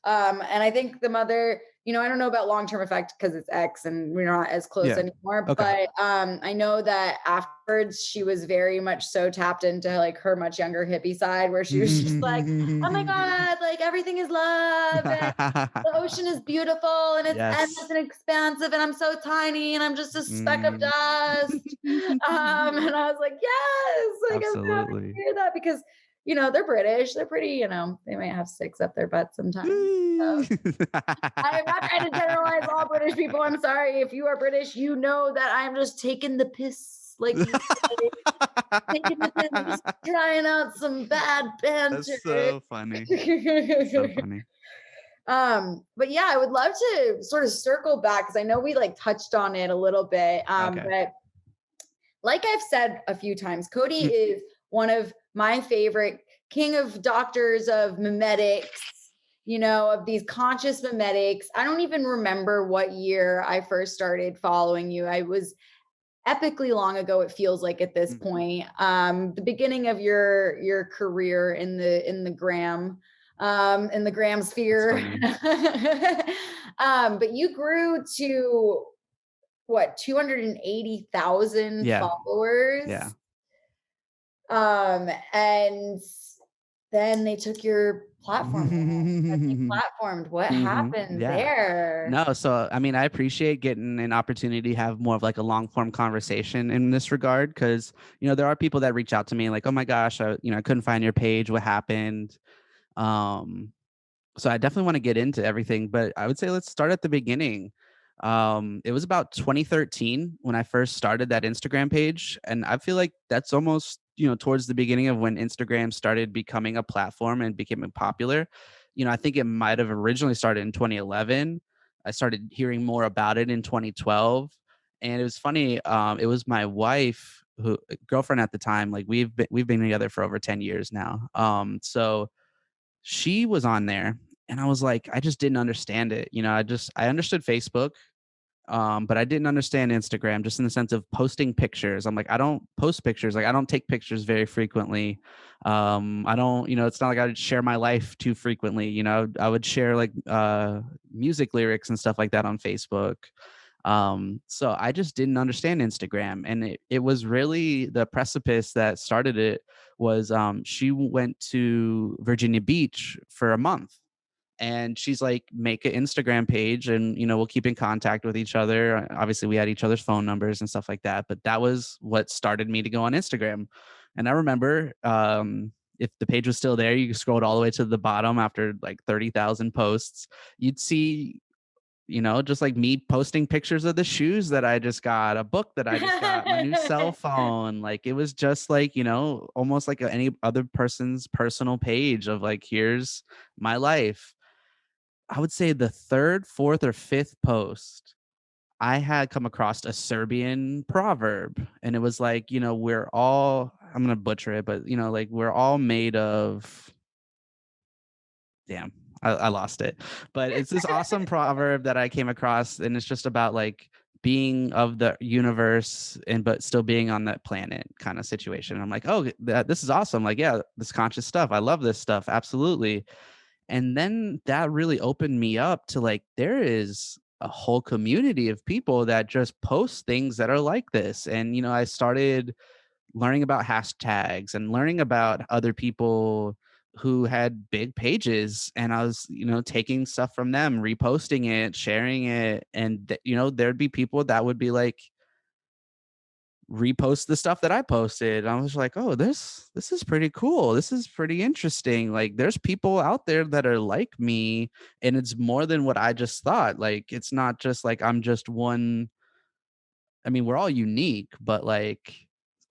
And I think the mother, I don't know about long term effect because it's ex and we're not as close Yeah. anymore. Okay. But I know that afterwards she was very much so tapped into like her much younger hippie side, where she was just like, "Oh my god, like everything is love, and the ocean is beautiful, and it's endless Yes. and expansive, and I'm so tiny, and I'm just a speck of Mm. dust." And I was like, "Yes, like I'm so happy to Absolutely. hear that because they're British. They're pretty, they might have sticks up their butt sometimes. I am not trying to generalize all British people. I'm sorry. If you are British, you know that I'm just taking the piss, like you say, taking the piss, just trying out some bad banter. That's so funny. That's so funny. But yeah, I would love to sort of circle back because I know we like touched on it a little bit. Okay. But like I've said a few times, Cody Mm. is one of my favorite king of doctors of memetics, of these conscious memetics. I don't even remember what year I first started following you. I was epically long ago, it feels like at this Mhm. point. The beginning of your career in the gram That's sphere. funny. But you grew to what, 280,000 Yeah. Yeah. followers. And then they took your platform away. Deplatformed. What happened Yeah. there? No, so I mean, I appreciate getting an opportunity to have more of like a long form conversation in this regard because there are people that reach out to me like, oh my gosh, I couldn't find your page. What happened? Um, so I definitely want to get into everything, but I would say let's start at the beginning. It was about 2013 when I first started that Instagram page, and I feel like that's almost towards the beginning of when Instagram started becoming a platform and becoming popular. I think it might have originally started in 2011. I started hearing more about it in 2012, and it was funny. It was my wife, who girlfriend at the time. Like we've been together for over 10 years now. So she was on there and I was like, I just didn't understand it. I understood Facebook, but I didn't understand Instagram just in the sense of posting pictures. I'm like, I don't post pictures. Like I don't take pictures very frequently. I don't, it's not like I would share my life too frequently. I would share like music lyrics and stuff like that on Facebook. So I just didn't understand Instagram. And it was really the precipice that started it was she went to Virginia Beach for a month and she's like, make an Instagram page and we'll keep in contact with each other. Obviously we had each other's phone numbers and stuff like that, but that was what started me to go on Instagram. And I remember if the page was still there, you scrolled all the way to the bottom after like 30,000 posts, you'd see just like me posting pictures of the shoes that I just got, a book that I just got, my new cell phone. Like it was just like, almost like any other person's personal page of like, here's my life. I would say the third, fourth, or fifth post, I had come across a Serbian proverb, and it was like, we're all, I'm going to butcher it, but, like we're all made of, damn, I lost it. But it's this awesome proverb that I came across, and it's just about like being of the universe and but still being on that planet kind of situation. I'm like, oh, this is awesome. Like, yeah, this conscious stuff. I love this stuff. Absolutely. And then that really opened me up to like, there is a whole community of people that just post things that are like this. And, I started learning about hashtags and learning about other people who had big pages, and I was, taking stuff from them, reposting it, sharing it, and there'd be people that would be like repost the stuff that I posted. I was like, "Oh, this is pretty cool. This is pretty interesting. Like there's people out there that are like me, and it's more than what I just thought. Like it's not just like I'm just one. I mean, we're all unique, but like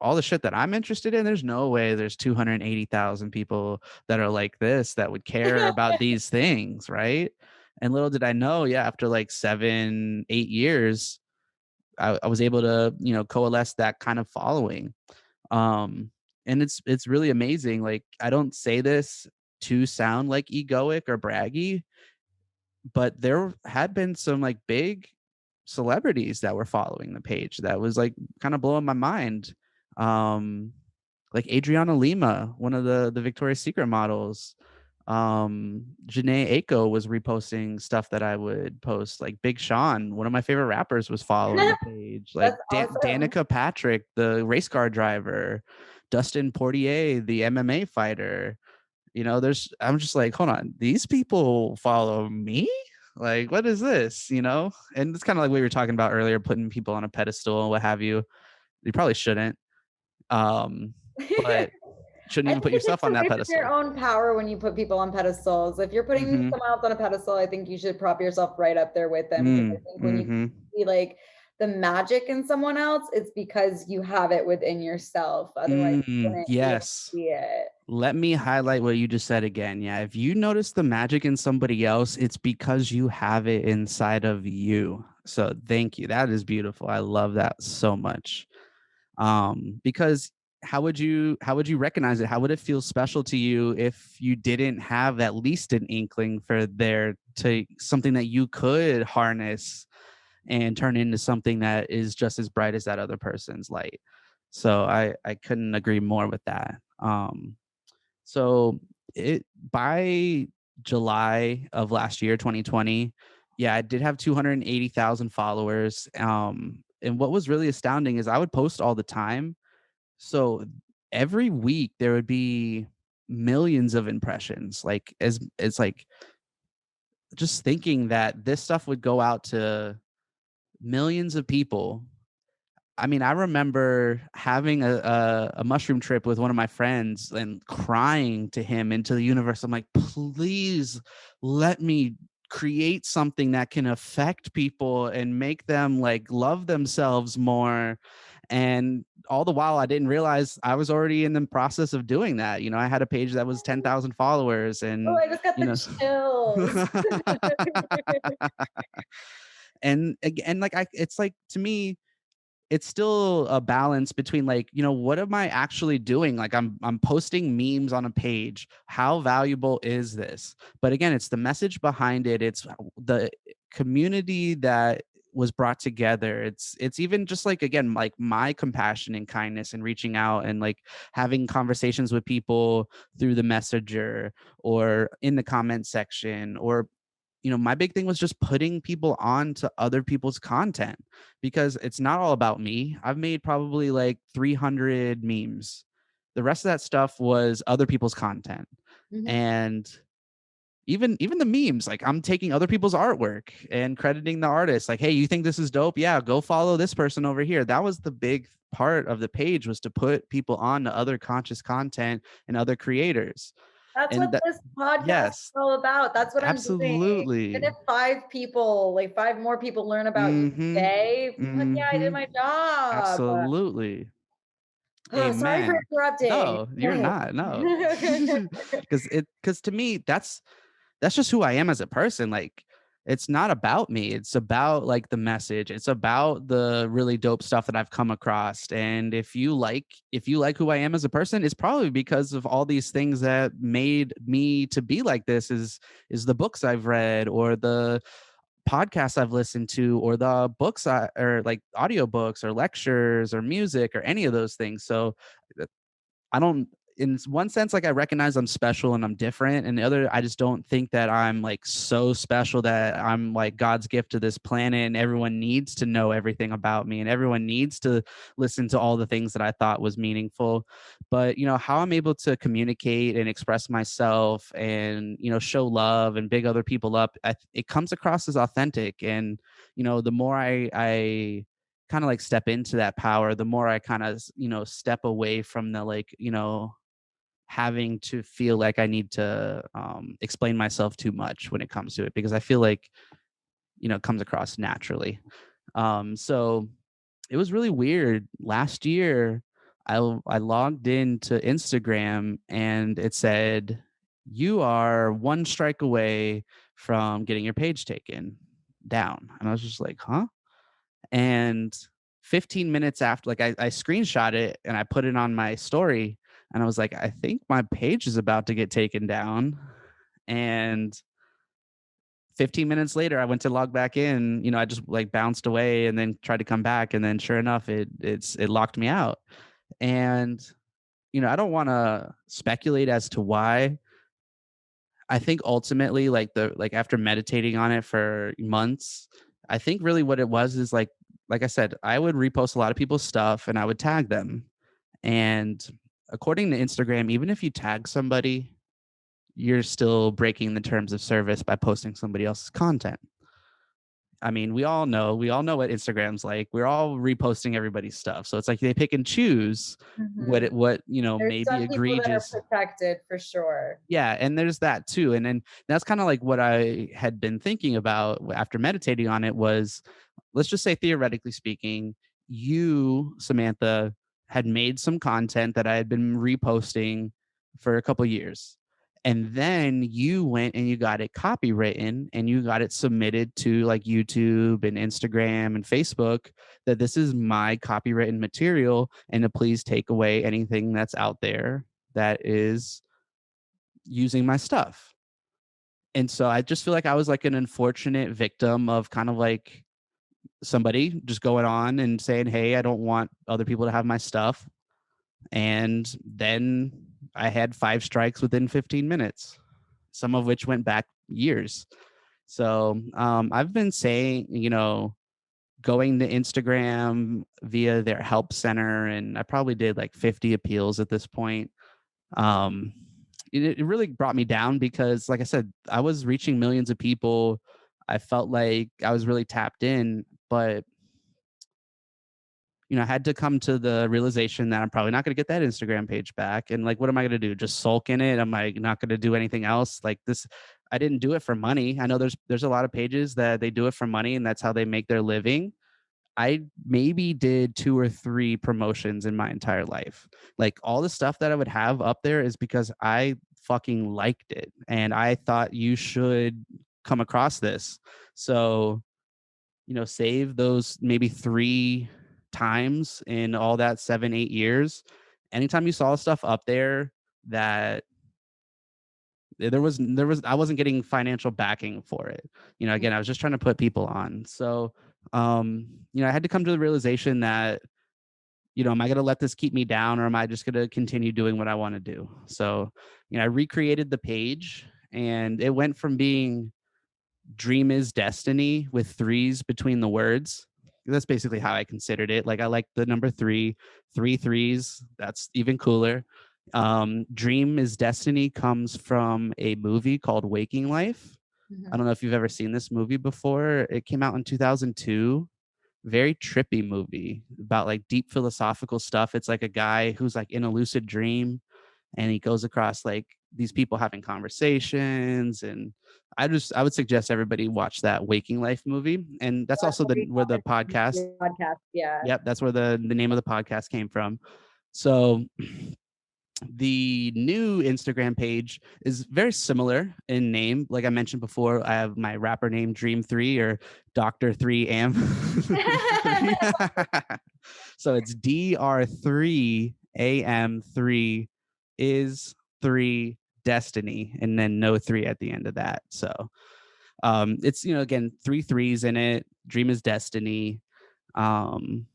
all the shit that I'm interested in, there's no way there's 280,000 people that are like this that would care about these things, right? And little did I know, yeah, after like 7, 8 years, I was able to, coalesce that kind of following. Um, and it's really amazing. Like I don't say this to sound like egoic or braggy, but there had been some like big celebrities that were following the page that was like kind of blowing my mind. Um, like Adriana Lima, one of the Victoria's Secret models. Janae Aiko was reposting stuff that I would post. Like Big Sean, one of my favorite rappers, was following the page. Like That's awesome. Danica Patrick, the race car driver, Dustin Portier, the MMA fighter. I'm just like, hold on, these people follow me? Like, what is this? And it's kind of like we were talking about earlier, putting people on a pedestal and what have you. You probably shouldn't. Um, but shouldn't I even think put it yourself takes on that away from your pedestal. own power when you put people on pedestals. If you're putting Mm-hmm. someone else on a pedestal, I think you should prop yourself right up there with them. Because I think when you Mm-hmm. see like the magic in someone else, it's because you have it within yourself. Otherwise, you wouldn't be able to Yes. see it. Let me highlight what you just said again. Yeah. If you notice the magic in somebody else, it's because you have it inside of you. So thank you. That is beautiful. I love that so much. Because how would you recognize it? How would it feel special to you if you didn't have at least an inkling for there to something that you could harness and turn into something that is just as bright as that other person's light? So I couldn't agree more with that. So it by July of last year, 2020, yeah, I did have 280,000 followers. And what was really astounding is I would post all the time, so every week there would be millions of impressions. Like as it's like just thinking that this stuff would go out to millions of people. I mean, I remember having a mushroom trip with one of my friends and crying to him into the universe. I'm like, please let me create something that can affect people and make them like love themselves more. And all the while, I didn't realize I was already in the process of doing that. I had a page that was 10,000 followers, Oh, and I just got you the know. chills. And like it's like to me it's still a balance between like, what am I actually doing? Like I'm posting memes on a page. How valuable is this? But again, it's the message behind it. It's the community that was brought together. It's even just like, again, like my compassion and kindness and reaching out and like having conversations with people through the messenger or in the comment section, or my big thing was just putting people on to other people's content, because it's not all about me. I've made probably like 300 memes. The rest of that stuff was other people's content. Mhm. And even the memes, like I'm taking other people's artwork and crediting the artist. Like, hey, you think this is dope? Yeah, go follow this person over here. That was the big part of the page, was to put people on to other conscious content and other creators. That's what And that, this podcast is yes, all about. That's what I'm doing. Even absolutely. if 5 people, like 5 more people learn about you Mhm. today, fuck yeah, I did Mhm. my job. Absolutely. Sorry for Amen. interrupting. No, Go you're ahead. not. No. Because to me, that's just who I am as a person. Like it's not about me. It's about like the message. It's about the really dope stuff that I've come across. And if you like who I am as a person, it's probably because of all these things that made me to be like this is the books I've read or the podcasts I've listened to or the books or like audiobooks or lectures or music or any of those things. So I don't in one sense, like I recognize I'm special and I'm different. And the other, I just don't think that I'm like so special that I'm like God's gift to this planet and everyone needs to know everything about me and everyone needs to listen to all the things that I thought was meaningful. But how I'm able to communicate and express myself and show love and big other people up, it comes across as authentic. And the more I kind of like step into that power, the more I kind of step away from the like having to feel like I need to explain myself too much when it comes to it, because I feel like it comes across naturally. So it was really weird. Last year, I logged into Instagram and it said you are one strike away from getting your page taken down, and I was just like, huh? And 15 minutes after, like I screenshot it and I put it on my story and I was like, I think my page is about to get taken down. And 15 minutes later, I went to log back in. I just like bounced away and then tried to come back. And then sure enough, it locked me out. And, I don't want to speculate as to why. I think ultimately, like after meditating on it for months, I think really what it was is like I said, I would repost a lot of people's stuff and I would tag them. And according to Instagram, even if you tag somebody, you're still breaking the terms of service by posting somebody else's content. I mean, we all know what Instagram's like. We're all reposting everybody's stuff. So it's like they pick and choose Mhm. what, There's maybe some people that are egregious. protected for sure. Yeah, and there's that too. And then that's kind of like what I had been thinking about after meditating on it was, let's just say theoretically speaking, you, Samantha, had made some content that I had been reposting for a couple years. And then you went and you got it copywritten and you got it submitted to like YouTube and Instagram and Facebook that this is my copywritten material and to please take away anything that's out there that is using my stuff. And so I just feel like I was like an unfortunate victim of kind of like somebody just going on and saying, "Hey, I don't want other people to have my stuff." And then I had 5 strikes within 15 minutes, some of which went back years. So I've been saying, going to Instagram via their help center, and I probably did like 50 appeals at this point. um it really brought me down because like I said, I was reaching millions of people. I felt like I was really tapped in, but I had to come to the realization that I'm probably not going to get that Instagram page back. And like, what am I going to do? Just sulk in it? Am I not going to do anything else? Like this, I didn't do it for money. I know there's a lot of pages that they do it for money and that's how they make their living. I maybe did 2 or 3 promotions in my entire life. Like all the stuff that I would have up there is because I fucking liked it and I thought you should come across this. So, save those maybe 3 times in all that 7, 8 years. Anytime you saw stuff up there that there was I wasn't getting financial backing for it. Again, I was just trying to put people on. So I had to come to the realization that, am I going to let this keep me down or am I just going to continue doing what I want to do? So, I recreated the page and it went from being dream is destiny with threes between the words. That's basically how I considered it. Like I like the number three, 3 threes. That's even cooler. Dream is destiny comes from a movie called Waking Life. I Mhm. don't know if you've ever seen this movie before. It came out in 2002. Very trippy movie about like deep philosophical stuff. It's like a guy who's like in a lucid dream and he goes across like these people having conversations. And I would suggest everybody watch that Waking Life movie. And that's also the where the podcast. Podcast, yeah. Yep, that's where the name of the podcast came from. So The new Instagram page is very similar in name. Like I mentioned before, I have my rapper name Dream 3 or Dr. 3 Am 3. So it's DR3 AM 3 is 3 Destiny and then no 3 at the end of that. So it's, again, three threes in it. Dream is destiny. Um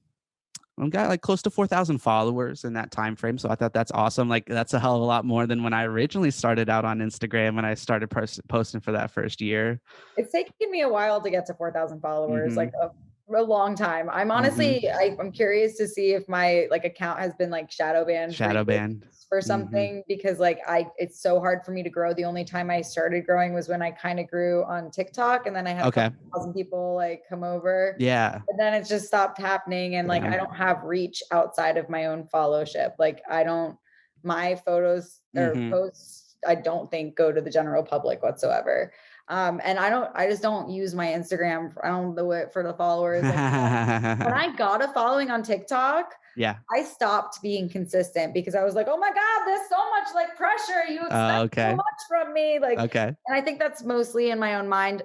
I've got like close to 4,000 followers in that time frame. So I thought that's awesome. Like that's a hell of a lot more than when I originally started out on Instagram when I started posting for that first year. It's taken me a while to get to 4,000 followers, like Mm-hmm. a long time. I'm Mm-hmm. honestly, I'm curious to see if my like account has been like shadow banned for Shadow years band. for Mm-hmm. something because like it's so hard for me to grow. The only time I started growing was when I kind of grew on TikTok, and then I had a couple Okay. thousand people like come over. Yeah. And then it just stopped happening. And like I Damn. don't have reach outside of my own followship. Like I don't, my photos or Mm-hmm. posts, I don't think go to the general public whatsoever. And I just don't use my Instagram. I don't do it for the followers anymore. When I got a following on TikTok, Yeah. I stopped being consistent because I was like, oh my God, there's so much like pressure. You expect so Okay. much from me. Like, Okay. and I think that's mostly in my own mind.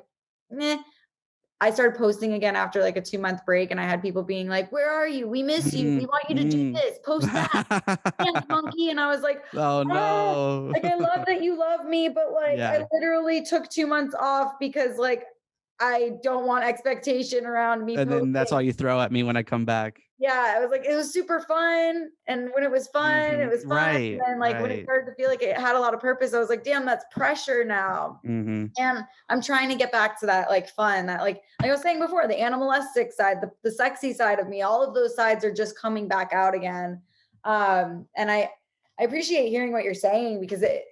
Meh. I started posting again after like a 2-month break, and I had people being like, where are you? We miss you. We Mm, want you to do mm. this, post that, dance monkey. And I was like, Oh ah, no. like I love that you love me, but like I Yeah. literally took 2 months off because like I don't want expectation around me And then that's all posting. you throw at me when I come back. Yeah, I was like, it was super fun. And when it was fun, it Mm-hmm. was fun. And Right. then like when it Right. started to feel like it had a lot of purpose, I was like, damn, that's pressure now. Mm-hmm. And I'm trying to get back to that like fun, that like I was saying before, the animalistic side, the sexy side of me, all of those sides are just coming back out again. And I appreciate hearing what you're saying because it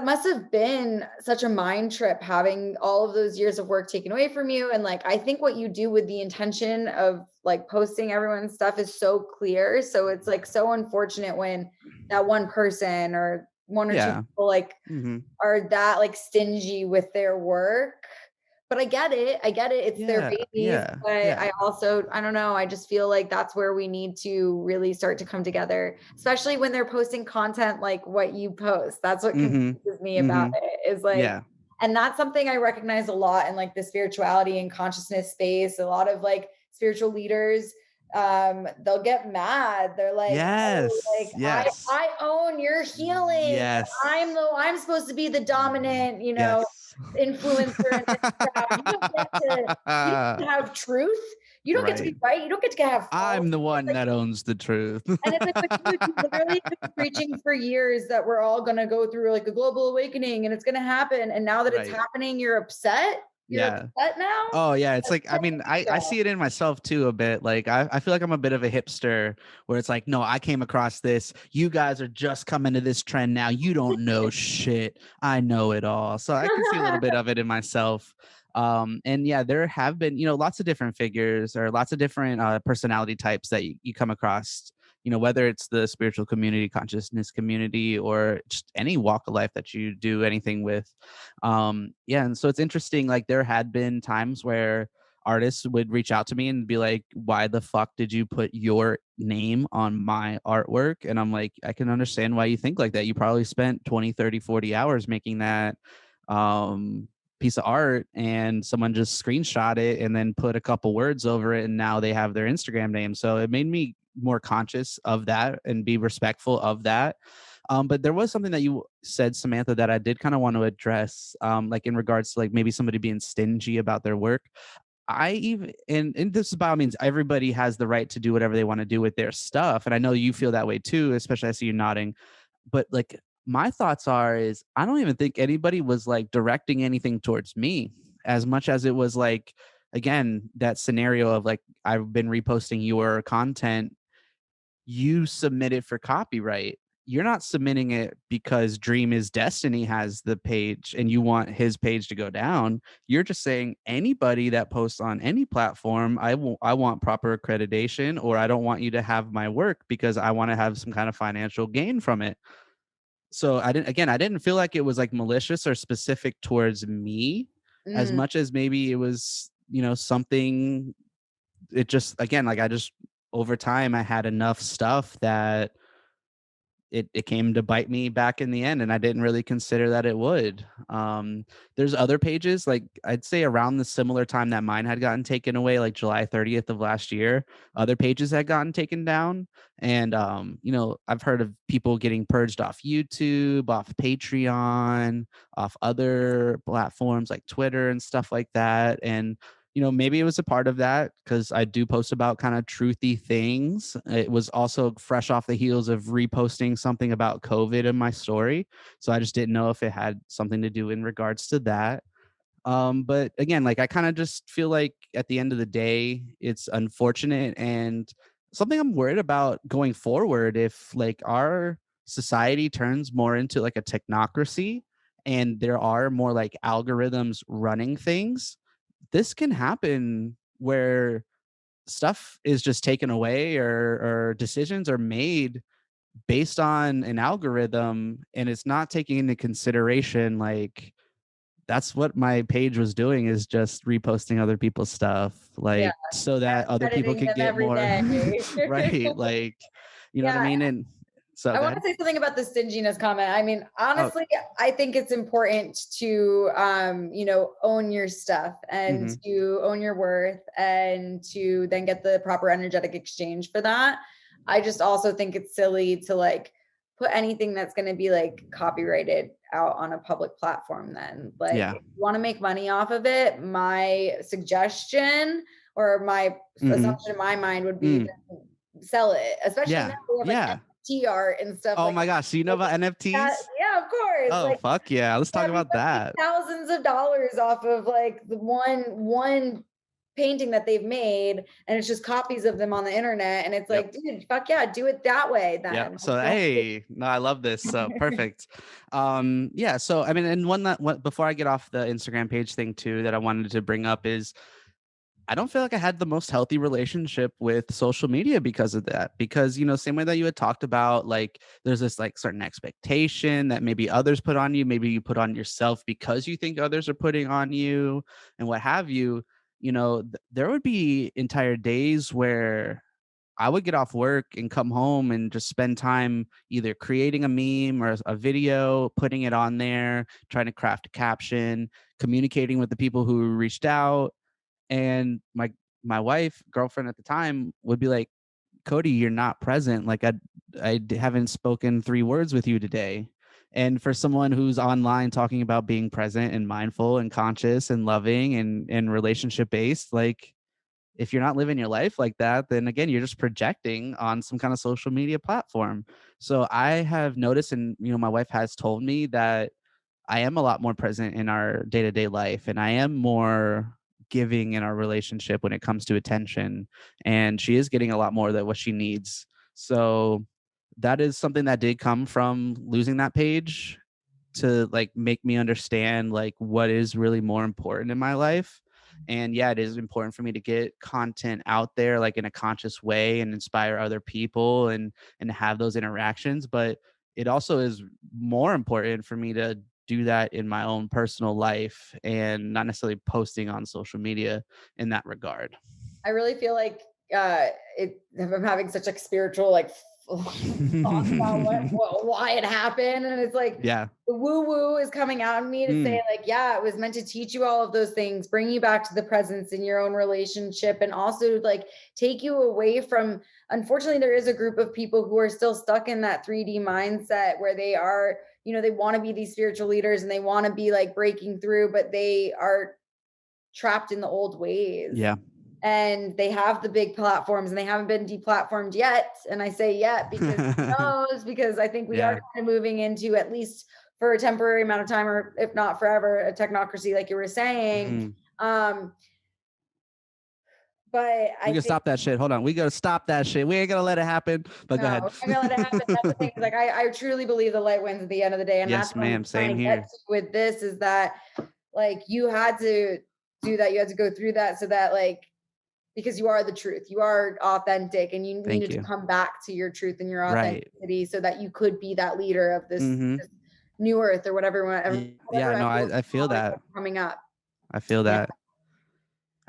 must have been such a mind trip having all of those years of work taken away from you. And like I think what you do with the intention of like posting everyone's stuff is so clear. So it's like so unfortunate when that one person or one or two Yeah. people like Mm-hmm. are that like stingy with their work. But I get it. I get it. It's their Yeah. babies. Yeah. But Yeah. I also, I don't know. I just feel like that's where we need to really start to come together, especially when they're posting content like what you post. That's what Mhm. confuses me about Mhm. it is like, Yeah. and that's something I recognize a lot in like the spirituality and consciousness space. A lot of like spiritual leaders, they'll get mad. They're like, oh, Yes. like Yes. I own your healing. Yes. I'm supposed to be the dominant, Yes. influencer in this crowd. You don't get to have truth. You don't get to be Right. right. You don't get to have false. I'm the It's one like, that owns the truth. and it's like, but you literally have been preaching for years that we're all going to go through like a global awakening and it's going to happen. And now that it's Right. happening, you're upset. You're Yeah. upset now. Oh yeah, it's Like, like I what mean, the I hell? see it in myself too a bit. Like I feel like I'm a bit of a hipster where it's like, no, I came across this. You guys are just coming to this trend now. You don't know shit. I know it all. So I can see a little bit of it in myself. And yeah, there have been, lots of different figures or lots of different personality types that you come across, whether it's the spiritual community, consciousness community, or just any walk of life that you do anything with. Yeah, and so it's interesting, like there had been times where artists would reach out to me and be like, why the fuck did you put your name on my artwork? And I'm like, I can understand why you think like that. You probably spent 20, 30, 40 hours making that um piece of art, and someone just screenshot it and then put a couple words over it, and now they have their Instagram name. So it made me more conscious of that and be respectful of that. But there was something that you said, Samantha, that I did kind of want to address, like in regards to like maybe somebody being stingy about their work. I even and this is by all means, everybody has the right to do whatever they want to do with their stuff. And I know you feel that way too, especially I see you nodding. But like my thoughts are is I don't even think anybody was like directing anything towards me as much as it was like, again, that scenario of like I've been reposting your content, you submit it for copyright. You're not submitting it because Dream is Destiny has the page and you want his page to go down. You're just saying anybody that posts on any platform, I want proper accreditation, or I don't want you to have my work because I want to have some kind of financial gain from it. So I didn't feel like it was like malicious or specific towards me as Mm, much as maybe it was, something. It just, again, like I just, over time I had enough stuff that it came to bite me back in the end, and I didn't really consider that it would. There's other pages, like I'd say around the similar time that mine had gotten taken away, like July 30th of last year, other pages had gotten taken down. And I've heard of people getting purged off YouTube, off Patreon, off other platforms like Twitter and stuff like that. And maybe it was a part of that because I do post about kind of truthy things. It was also fresh off the heels of reposting something about COVID in my story. So I just didn't know if it had something to do in regards to that. But again, like I kind of just feel like at the end of the day, it's unfortunate and something I'm worried about going forward if like our society turns more into like a technocracy and there are more like algorithms running things. This can happen where stuff is just taken away or decisions are made based on an algorithm and it's not taking into consideration like that's what my page was doing is just reposting other people's stuff Yeah, like so that other people editing could them get every more day. right, like you know what I Yeah, mean. And so I go want to ahead. say something about the stinginess comment. I mean, Oh. honestly, I think it's important to, own your stuff and Mhm. to own your worth and to then get the proper energetic exchange for that. I just also think it's silly to like put anything that's going to be like copyrighted out on a public platform then. Like, Yeah. if you want to make money off of it, my suggestion or my Mhm. assumption in my mind would be Mm. to sell it, especially now Yeah. we have like Yeah. NFT art and stuff Oh like my gosh, so you know like about that. NFTs? Yeah, of course. Oh Like, fuck yeah, let's talk yeah, about people make that. thousands of dollars off of like the one painting that they've made, and it's just copies of them on the internet. And it's Yep. like, dude, fuck yeah, do it that way Yep. then. Like, So don't hey, no, I love this. So perfect. Yeah. So I mean, and one before I get off the Instagram page thing too, that I wanted to bring up is I don't feel like I had the most healthy relationship with social media because of that. Because, same way that you had talked about, like, there's this like certain expectation that maybe others put on you, maybe you put on yourself because you think others are putting on you and what have you. There would be entire days where I would get off work and come home and just spend time either creating a meme or a video, putting it on there, trying to craft a caption, communicating with the people who reached out. And my wife, girlfriend at the time, would be like, "Cody, you're not present. Like haven't spoken 3 words with you today." And for someone who's online talking about being present and mindful and conscious and loving and relationship based, like if you're not living your life like that, then again, you're just projecting on some kind of social media platform. So I have noticed, and my wife has told me that I am a lot more present in our day to day life, and I am more giving in our relationship when it comes to attention. And she is getting a lot more than what she needs. So that is something that did come from losing that page to like make me understand like what is really more important in my life. And yeah, it is important for me to get content out there like in a conscious way and inspire other people and have those interactions, but it also is more important for me to do that in my own personal life and not necessarily posting on social media in that regard. I really feel like I'm having such like spiritual like thoughts about why it happened, and it's like Yeah. the woo woo is coming out of me to Mm, say like, yeah, it was meant to teach you all of those things, bring you back to the presence in your own relationship, and also like take you away from. Unfortunately, there is a group of people who are still stuck in that 3D mindset where they are, they want to be these spiritual leaders and they want to be like breaking through, but they are trapped in the old ways yeah. and they have the big platforms and they haven't been deplatformed yet. And I say yet because who knows, because I think we are Yeah. kind of moving into, at least for a temporary amount of time, or if not forever, a technocracy, like you were saying. Mm. Um, but We I can think stop that shit. Hold on. We gotta stop that shit. We ain't gonna let it happen. But go no, ahead. we're not gonna let it happen. That's the thing. Like I truly believe the light wins at the end of the day. And that's Yes, what I'm ma'am. trying Same to get here. to with this is that like you had to do that. You had to go through that so that like because you are the truth. You are authentic and you Thank needed to you. come back to your truth and your Right. authenticity so that you could be that leader of Mhm. this new earth or whatever Yeah, whatever no, I feel that. coming up. I feel Yeah. that.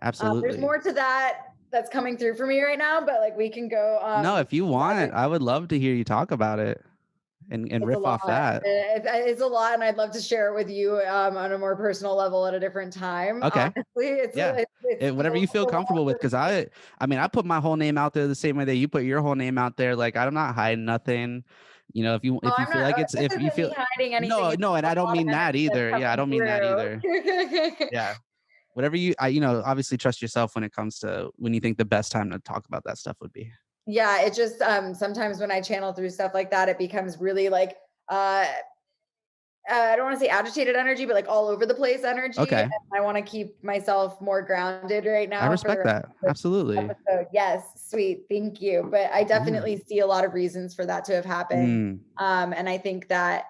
There's Absolutely. more to that that's coming through for me right now, but like we can go No, we if you can dive want, in. I would love to hear you talk about it. and It's a riff lot. off that. It's a lot, and I'd love to share it with you, on a more personal level at a different time. Okay. Honestly, Yeah. it's Whatever you feel a lot comfortable with, for because me. I mean, I put my whole name out there the same way that you put your whole name out there. Like, I'm not hiding nothing. You know, Oh, if you I'm feel not like it's this if you isn't me feel hiding anything. no, It's no, and a I don't lot of mean that energy that's either. Yeah, I coming don't mean that either. through. Yeah. Whatever you know, obviously trust yourself when it comes to when you think the best time to talk about that stuff would be. Yeah, it just, sometimes when I channel through stuff like that, it becomes really like, uh I don't want to say agitated energy, but like all over the place energy. And Okay. I want to keep myself more grounded right I now for the respect rest that. of this Absolutely. episode. Yes, sweet. Thank you. But I Yeah. definitely see a lot of reasons for that to have happened. Mm. And I think that,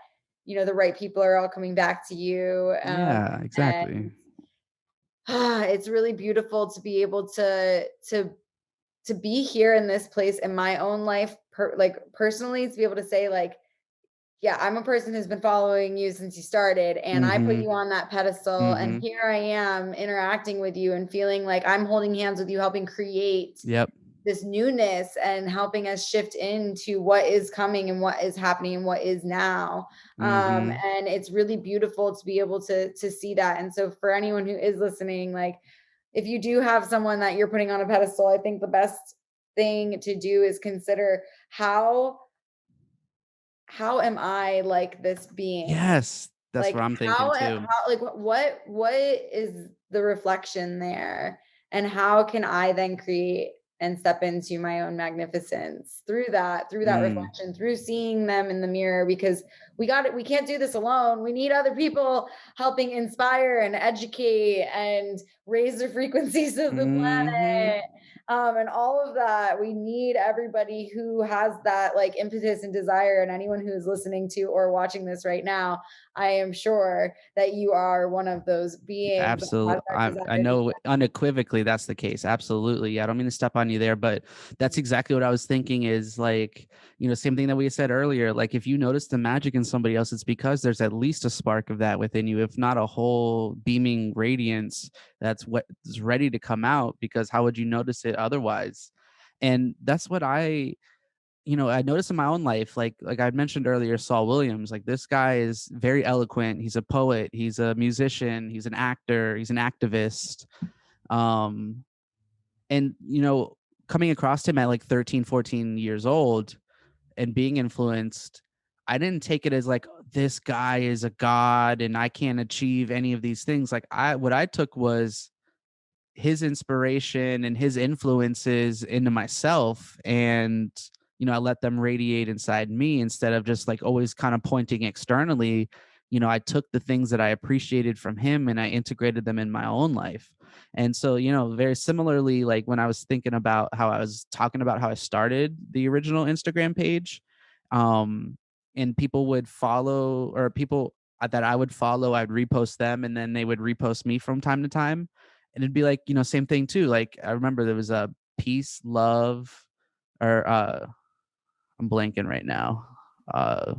the right people are all coming back to you. Yeah, And exactly. it's really beautiful to be able to be here in this place in my own life, like personally, to be able to say like, yeah, I'm a person who's been following you since you started, and I put Mm-hmm. you on that pedestal, and Mm-hmm. here I am interacting with you and feeling like I'm holding hands with you, helping create Yep. this newness and helping us shift into what is coming and what is happening and what is now. Mm-hmm. And it's really beautiful to be able to see that. And so for anyone who is listening, like if you do have someone that you're putting on a pedestal, I think the best thing to do is consider how am I like this being? Yes. That's what Like I'm thinking too. how like what is the reflection there? And how can I then create and step into my own magnificence through that Mm. reflection, through seeing them in the mirror, because we can't do this alone. We need other people helping inspire and educate and raise the frequencies of the Mhm. planet. And all of that, we need everybody who has that like impetus and desire. And anyone who's listening to or watching this right now, I am sure that you are one of those beings that has Absolutely. that I desire. know unequivocally that's the case. Absolutely. Yeah, I don't mean to step on you there, but that's exactly what I was thinking is like, same thing that we said earlier. Like if you notice the magic in somebody else, it's because there's at least a spark of that within you, if not a whole beaming radiance that's what is ready to come out, because how would you notice it otherwise? And that's what I noticed in my own life, like I mentioned earlier, Saul Williams, like this guy is very eloquent. He's a poet, he's a musician, he's an actor, he's an activist. Um, and coming across him at like 13, 14 years old and being influenced, I didn't take it as like this guy is a god and I can't achieve any of these things. Like what I took was his inspiration and his influences into myself, and I let them radiate inside me instead of just like always kind of pointing externally. I took the things that I appreciated from him and I integrated them in my own life. And so very similarly, like when I was thinking about how I was talking about how I started the original Instagram page, um and people would follow, or people that I would follow, I'd repost them and then they would repost me from time to time, and it'd be like same thing too. Like I remember there was a peace love, or I'm blanking right now. uh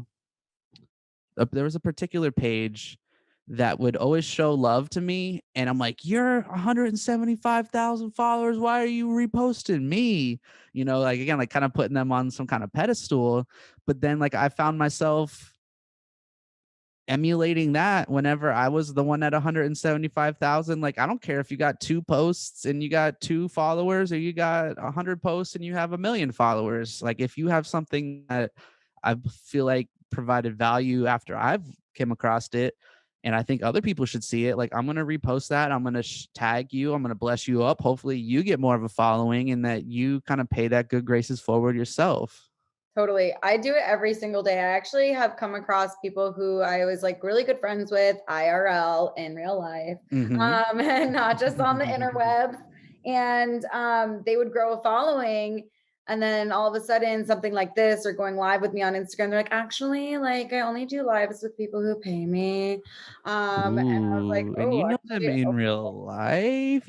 there was a particular page that would always show love to me, and I'm like, you're 175,000 followers, why are you reposting me? Like again, like kind of putting them on some kind of pedestal. But then like I found myself emulating that whenever I was the one at 175,000. Like, I don't care if you got 2 posts and you got 2 followers, or you got 100 posts and you have 1 million followers. Like, if you have something that I feel like provided value after I've came across it, and I think other people should see it, like I'm going to repost that. I'm going to tag you. I'm going to bless you up. Hopefully you get more of a following and that you kind of pay that good graces forward yourself. Totally. I do it every single day. I actually have come across people who I was like really good friends with IRL in real life, Hmm. and not just on the interwebs. And they would grow a following. And then all of a sudden, something like this or going live with me on Instagram, they're like, actually, like I only do lives with people who pay me. And I was like, Ooh, and oh, them actually, in real life.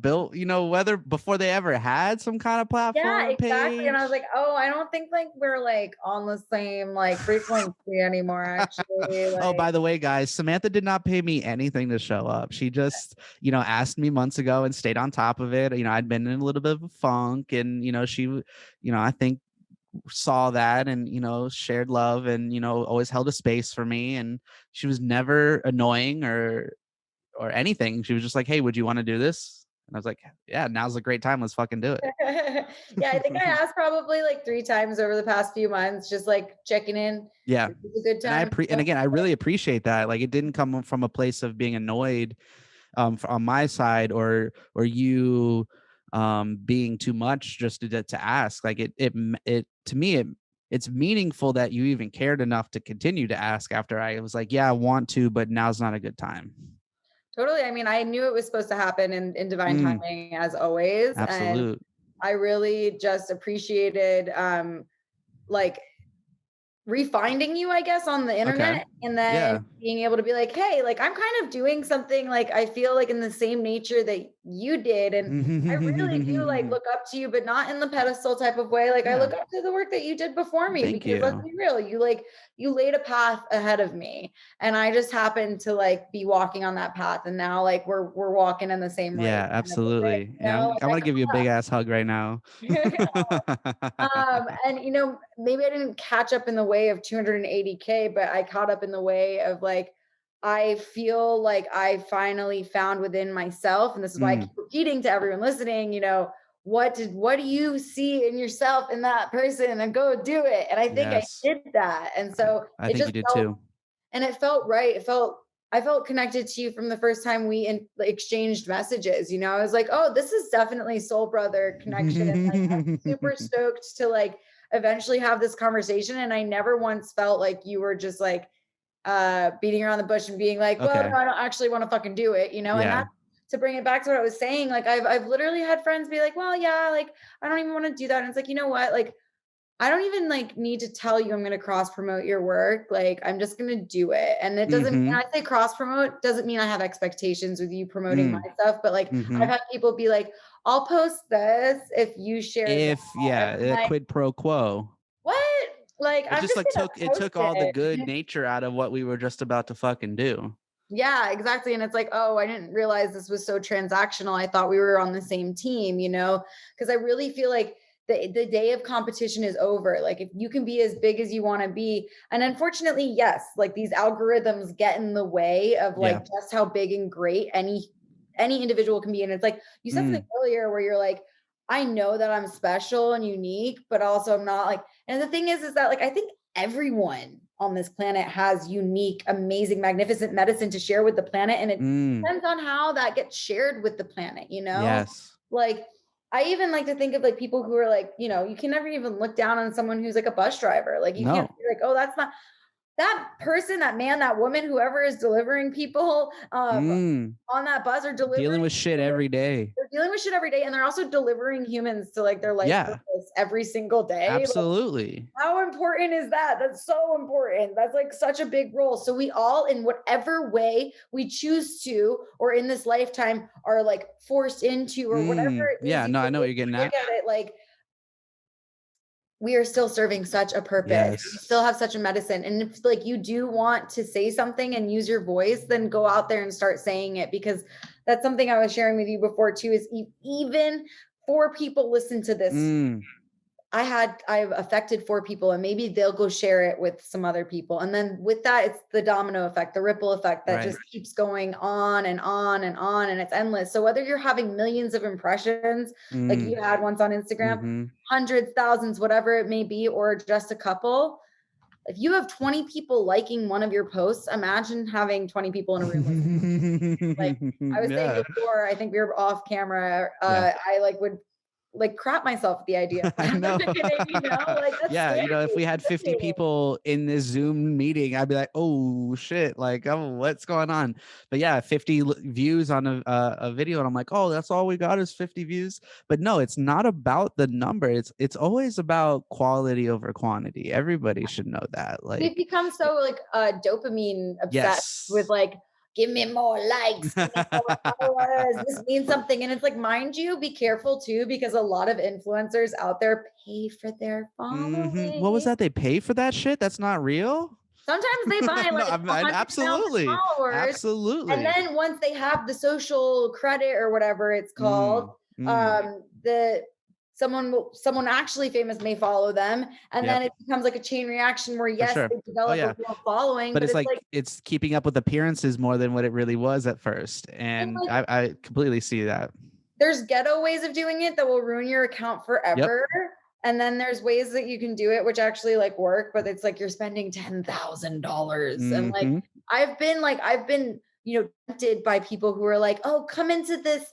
Built, whether before they ever had some kind of yeah, platform or exactly, and I was page. like, "Oh, I don't think, like, we're, like, on the same, like, frequency anymore, actually," Oh, like by the way, guys, Samantha did not pay me anything to show up. She just, asked me months ago and stayed on top of it. I'd been in a little bit of a funk, and I think saw that and, shared love and, always held a space for me. And she was never annoying or anything. She was just like, "Hey, would you want to do this?" And I was like, "Yeah, now's a great time. Let's fucking do Yeah, I think I it." asked probably like 3 times over the past few months, just like checking in. Yeah. Is this a good And time? and again, I really appreciate that. Like, it didn't come from a place of being annoyed on my side or you being too much just to ask. Like, it to me, it's meaningful that you even cared enough to continue to ask after I was like, "Yeah, I want to, but now's not a good time." Totally. I mean, I knew it was supposed to happen in divine Mm, timing as always. And absolute. I really just appreciated like refinding you, I guess, on the Okay. internet, and then Yeah. being able to be like, "Hey, like I'm kind of doing something like I feel like in the same nature that you did." And I really do like look up to you, but not in the pedestal type of way. Like I Yeah. look up to the work that you did before me Thank because let's you. be real, you laid a path ahead of me, and I just happened to like be walking on that path, and now like we're walking in the same race Yeah, kind of a thing, absolutely. you Yeah, know? I Like want to give you a big ass hug right now. And maybe I didn't catch up in the way of 280K, but I caught up in the way of like, I feel like I finally found within myself, and this is why I Mm, keep repeating to everyone listening, what do you see in yourself in that person, and go do it. And I think I yes. did that. And so I it think you just did felt too. and it felt right. I felt connected to you from the first time we exchanged messages. I was like, oh, this is definitely soul brother connection. Like, I'm super stoked to like eventually have this conversation. And I never once felt like you were just like beating around the bush and being like, well, no, Okay. I don't actually want to fucking do it. And Yeah. that, to bring it back to what I was saying, like I've literally had friends be like, well, yeah, like I don't even want to do that. And it's like, you know what? Like I don't even like need to tell you I'm going to cross promote your work. Like I'm just going to do it. And it doesn't, Mhm. and I say cross promote doesn't mean I have expectations with you promoting my Mm. stuff, but like I've Mhm. had people be like, I'll post this if you share that. If And yeah, I'm a like, quid pro quo. what? Like It I'm just just like going took to it post took all the good it. nature out of what we were just about to fucking do. Yeah, exactly. And it's like, oh, I didn't realize this was so transactional. I thought we were on the same team. Because I really feel like the day of competition is over. Like if you can be as big as you want to be. And unfortunately, yes, like these algorithms get in the way of Yeah. like just how big and great any individual can be. And it's like you said something Mm. earlier where you're like, I know that I'm special and unique, but also I'm not like, and the thing is that like I think everyone on this planet has unique, amazing, magnificent medicine to share with the planet. And it Mm. depends on how that gets shared with the planet. Yes. Like, I even like to think of like people who are like, you can never even look down on someone who's like a bus driver. Like, you can't No. be like, oh, that's not that person, that man, that woman, whoever is delivering people Mm. on that bus or Dealing delivering with shit people. every day. They're dealing with shit every day, and they're also delivering humans to like their life Yeah. purpose every single day. Like, Absolutely. how important is that? That's so important. That's like such a big role. So we all, in whatever way we choose to, or in this lifetime, are like forced into, or whatever Mm. it is Yeah, you no, I know what you're getting look at. at it, like we are still serving such a purpose. We Yes. still have such a medicine. And if like you do want to say something and use your voice, then go out there and start saying it, because that's something I was sharing with you before too, is even 4 people listen to this. Mm. I've affected 4 people, and maybe they'll go share it with some other people. And then with that, it's the domino effect, the ripple effect that Right. just keeps going on and on and on, and it's endless. So whether you're having millions of impressions, like Mm. you had once on Instagram, Mhm. hundreds, thousands, whatever it may be, or just a couple, if you have 20 people liking one of your posts, imagine having 20 people in a room listening. Like I was saying Yeah. before, I think we were off camera. Yeah. I like would like crap myself at the idea of I that. know. Like that's Yeah, scary. if we It's had 50 intimidating. people in this Zoom meeting, I'd be like, "Oh shit, like, oh, what's going on?" But yeah, 50 views on a video and I'm like, "Oh, that's all we got is 50 views." But no, it's not about the number. It's always about quality over quantity. Everybody should know that. We've Like, become so like dopamine obsessed with yes. like, give me more likes, give me more followers. This means something. And it's like, mind you, be careful too, because a lot of influencers out there pay for their What was following. that? They pay for that shit? That's not real? Sometimes they buy No, like I'm 100,000 absolutely. followers, and Absolutely. then once they have the social credit or whatever it's called, Mm. Mm. the someone actually famous may follow them, and Yep. then it becomes like a chain reaction where For yes, sure. they Oh develop a yeah. real following, But but it's it's like like it's keeping up with appearances more than what it really was at first. and And like I completely see that. there's ghetto ways of doing it that will ruin your account Yep. forever. And then there's ways that you can do it which actually like work, but it's like you're spending $10,000. And like Hmm. I've been, tempted by people who are like, "Oh, come into this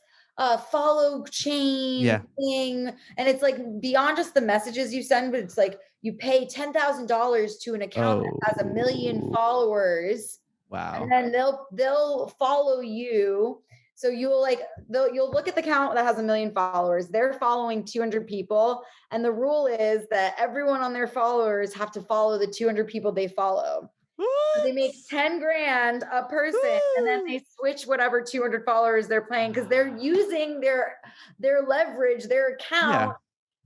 follow chain Yeah. thing." And it's like beyond just the messages you send, but it's like you pay $10,000 to an account that has a million Oh, followers, and wow. then they'll follow you. So you'll look at the account that has a million followers. They're following 200 people, and the rule is that everyone on their followers have to follow the 200 people they follow. So they What? make 10 grand a person, and then Woo! they switch whatever 200 followers they're playing because they're using their leverage, their account Yeah.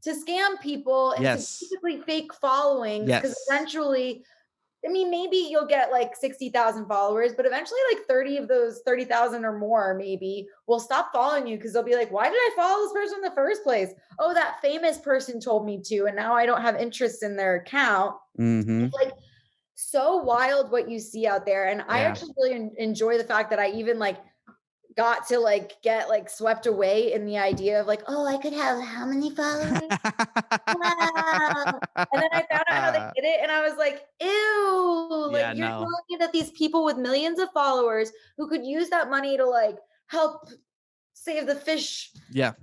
to scam people and to Yes. basically fake followings. Because Yes. eventually, I mean, maybe you'll get like 60,000 followers, but eventually, like 30 of those 30,000 or more, maybe will stop following you because they'll be like, why did I follow this person in the first place? Oh, that famous person told me to, and now I don't have interest in their account. Hmm. It's like so wild what you see out there. And I Yeah. actually really enjoy the fact that I even like got to like get like swept away in the idea of like, oh, I could have how many followers? Wow. And then I found out how they did it, and I was like, ew, like Yeah, you're no. telling me that these people with millions of followers who could use that money to like help save the fish, Yeah.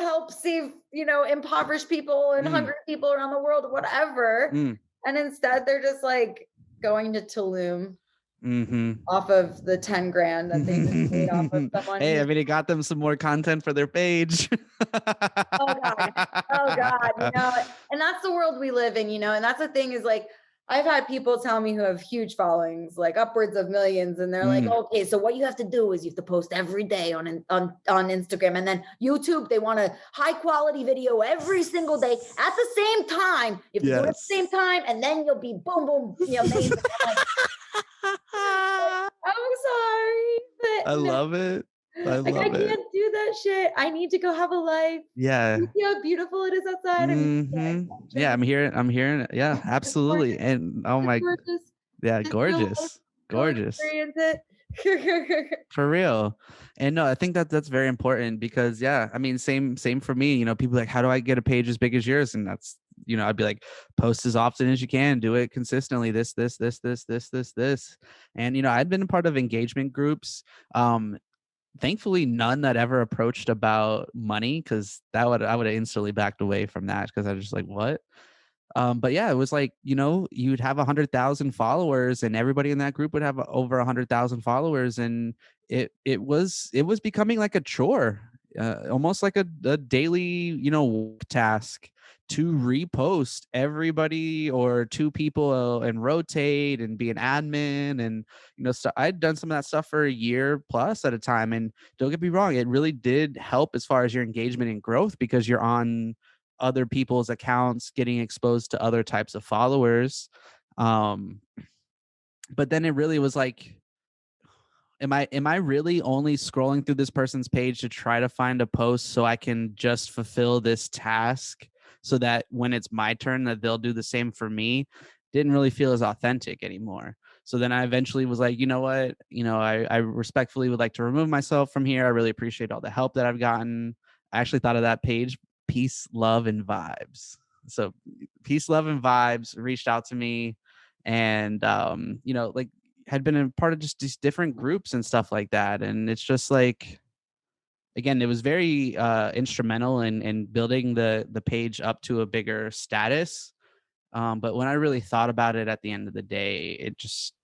help save, impoverished people and Mm, hungry people around the world, whatever. mm, And instead they're just like going to Tulum mhm. off of the 10 grand that they just made off of someone Hey, who's I mean, it got them some more content for their page. oh God. Oh God. And that's the world we live in, and that's the thing is like, I've had people tell me who have huge followings, like upwards of millions, and they're like, Mm. okay, so what you have to do is you have to post every day on Instagram, and then YouTube, they want a high quality video every single day at the same time. You have to do it at the same Yes. time, and then you'll be boom, boom, amazing. I'm like, I'm sorry, I but no. love it. I Like, I love it. can't do that shit. I need to go have a life. You Yeah. see how beautiful it is outside? I mean, Mhm. Yeah, it's I'm hearing it. Yeah, it's gorgeous. absolutely. And oh It's my, gorgeous. yeah, It's real life. gorgeous. Go Gorgeous. experience it. For real. And no, I think that that's very important because yeah, I mean, same for me. People like, how do I get a page as big as yours? And that's, I'd be like, post as often as you can, do it consistently. This. And I'd been a part of engagement groups. Thankfully none that ever approached about money because I would have instantly backed away from that because I was just like, what? But yeah, it was like, you'd have 100,000 followers and everybody in that group would have over 100,000 followers. And it was becoming like a chore, almost like a daily, work task to repost everybody or two people and rotate and be an admin. And, I'd done some of that stuff for a year plus at a time. And don't get me wrong, it really did help as far as your engagement and growth because you're on other people's accounts, getting exposed to other types of followers. Um, but then it really was like, am I really only scrolling through this person's page to try to find a post so I can just fulfill this task so that when it's my turn that they'll do the same for me? Didn't really feel as authentic anymore. So then I eventually was like, you know what? I respectfully would like to remove myself from here. I really appreciate all the help that I've gotten. I actually thought of that page, Peace, Love, and Vibes. So Peace, Love, and Vibes reached out to me and like had been a part of just these different groups and stuff like that. And it's just like, again, it was very instrumental in building the page up to a bigger status. But when I really thought about it at the end of the day, it just,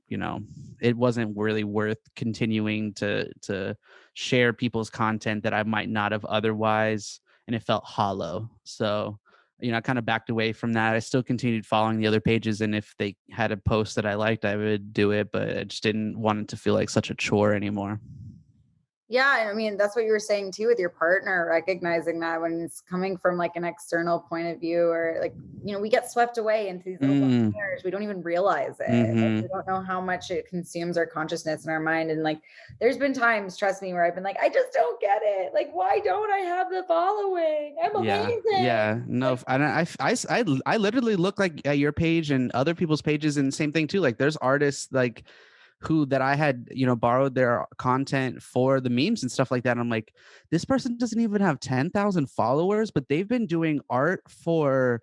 it wasn't really worth continuing to share people's content that I might not have otherwise, and it felt hollow. So, I kind of backed away from that. I still continued following the other pages, and if they had a post that I liked, I would do it, but I just didn't want it to feel like such a chore anymore. Yeah, and I mean, that's what you were saying too with your partner, recognizing that when it's coming from like an external point of view, or like, we get swept away into these little black Mm, mirrors. We don't even realize it. Like, we mm-hmm. don't know how much it consumes our consciousness and our mind. And like, there's been times, trust me, where I've been like, I just don't get it. Like, why don't I have the following? I'm Yeah, amazing. yeah. No, Like, I literally look like at your page and other people's pages, and same thing too. Like, there's artists like who that I had, borrowed their content for the memes and stuff like that. And I'm like, this person doesn't even have 10,000 followers, but they've been doing art for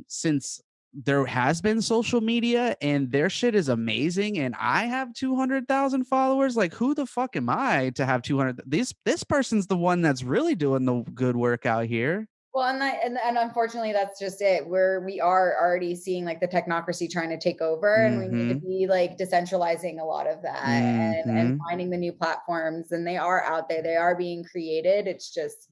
since there has been social media, and their shit is amazing. And I have 200,000 followers. Like, who the fuck am I to have 200? This person's the one that's really doing the good work out here. well, and unfortunately, that's just it. We are already seeing like the technocracy trying to take over, and we need to Mm-hmm. be like decentralizing a lot of that, and Mm-hmm. finding the new platforms. And they are out there; they are being created. It's just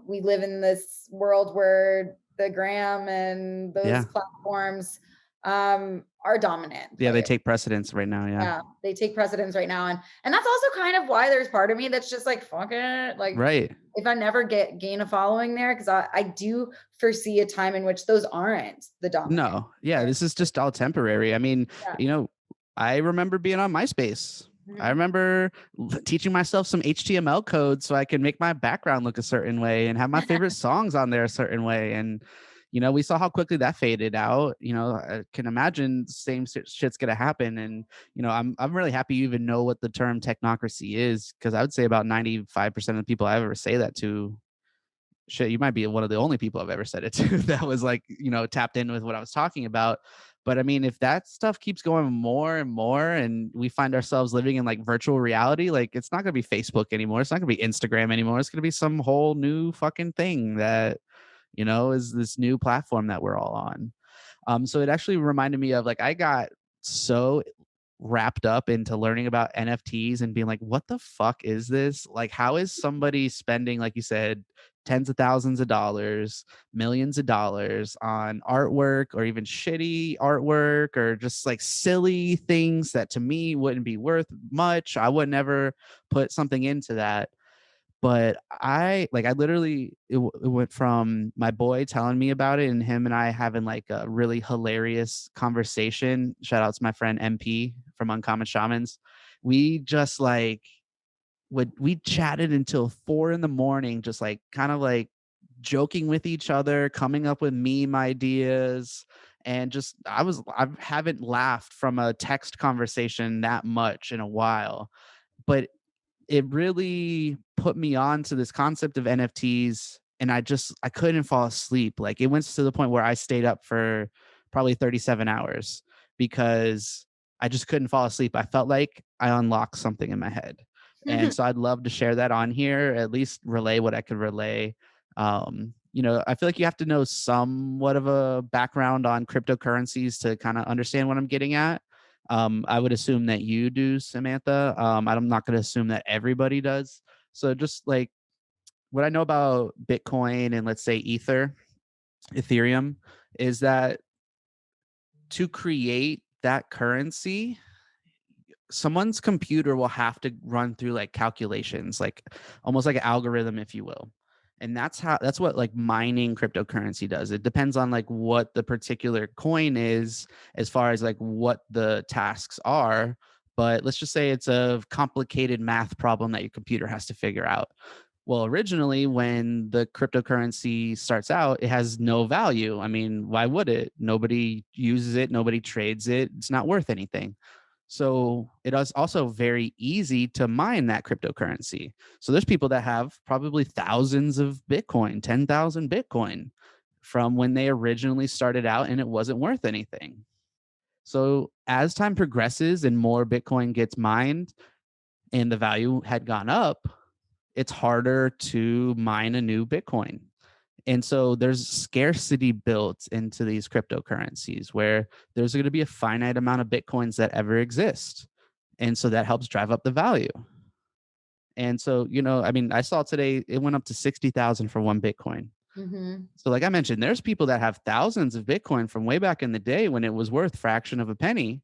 we live in this world where the gram and those Yeah. platforms are dominant Yeah, they players. take precedence right now. Yeah. Yeah, they take precedence right now, and that's also kind of why there's part of me that's just like, "Fuck it," like, Right. if I never gain a following there, because I do foresee a time in which those aren't the dominant No, yeah, players. this is just all temporary. I mean, Yeah. you know, I remember being on MySpace. I Mhm. remember teaching myself some HTML code so I can make my background look a certain way and have my favorite songs on there a certain way. And, we saw how quickly that faded out. I can imagine the same shit's gonna happen. And, I'm really happy you even know what the term technocracy is, because I would say about 95% of the people I ever say that to, shit, you might be one of the only people I've ever said it to that was like, tapped in with what I was talking about. But I mean, if that stuff keeps going more and more and we find ourselves living in like virtual reality, like it's not going to be Facebook anymore. It's not going to be Instagram anymore. It's going to be some whole new fucking thing that, is this new platform that we're all on. So it actually reminded me of, like, I got so wrapped up into learning about NFTs and being like, what the fuck is this? Like, how is somebody spending, like you said, tens of thousands of dollars, millions of dollars on artwork, or even shitty artwork, or just like silly things that to me wouldn't be worth much? I would never put something into that. But I literally, it went from my boy telling me about it and him and I having like a really hilarious conversation. Shout out to my friend MP from Uncommon Shamans. We just like we chatted until 4 in the morning, just like kind of like joking with each other, coming up with meme ideas. And just I haven't laughed from a text conversation that much in a while. But it really put me on to this concept of NFTs, and I couldn't fall asleep. Like, it went to the point where I stayed up for probably 37 hours because I just couldn't fall asleep. I felt like I unlocked something in my head. And so I'd love to share that on here, at least relay what I could relay. I feel like you have to know somewhat of a background on cryptocurrencies to kind of understand what I'm getting at. I would assume that you do, Samantha. I'm not going to assume that everybody does. So just like what I know about Bitcoin and, let's say, Ethereum, is that to create that currency, someone's computer will have to run through like calculations, like almost like an algorithm, if you will. And that's what like mining cryptocurrency does. It depends on like what the particular coin is, as far as like what the tasks are. But let's just say it's a complicated math problem that your computer has to figure out. Well, originally, when the cryptocurrency starts out, it has no value. I mean, why would it? Nobody uses it, nobody trades it, it's not worth anything. So it is also very easy to mine that cryptocurrency. So there's people that have probably thousands of Bitcoin, 10,000 Bitcoin from when they originally started out and it wasn't worth anything. So as time progresses and more Bitcoin gets mined and the value had gone up, it's harder to mine a new Bitcoin. And so there's scarcity built into these cryptocurrencies where there's going to be a finite amount of Bitcoins that ever exist. And so that helps drive up the value. And so, I mean, I saw today it went up to 60,000 for one Bitcoin. Mhm. So, like I mentioned, there's people that have thousands of Bitcoin from way back in the day when it was worth fraction of a penny.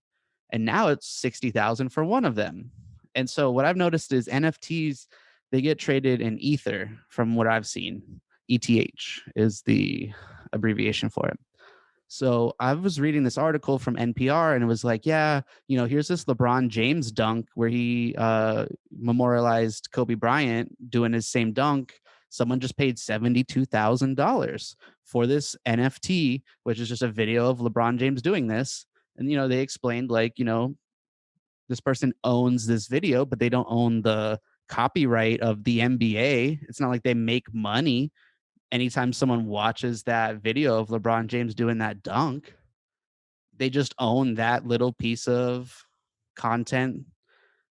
And now it's 60,000 for one of them. And so what I've noticed is NFTs, they get traded in Ether from what I've seen. ETH is the abbreviation for it. So I was reading this article from NPR and it was like, yeah, here's this LeBron James dunk where he memorialized Kobe Bryant doing his same dunk. Someone just paid $72,000 for this NFT, which is just a video of LeBron James doing this. And, they explained like, this person owns this video, but they don't own the copyright of the NBA. It's not like they make money anytime someone watches that video of LeBron James doing that dunk. They just own that little piece of content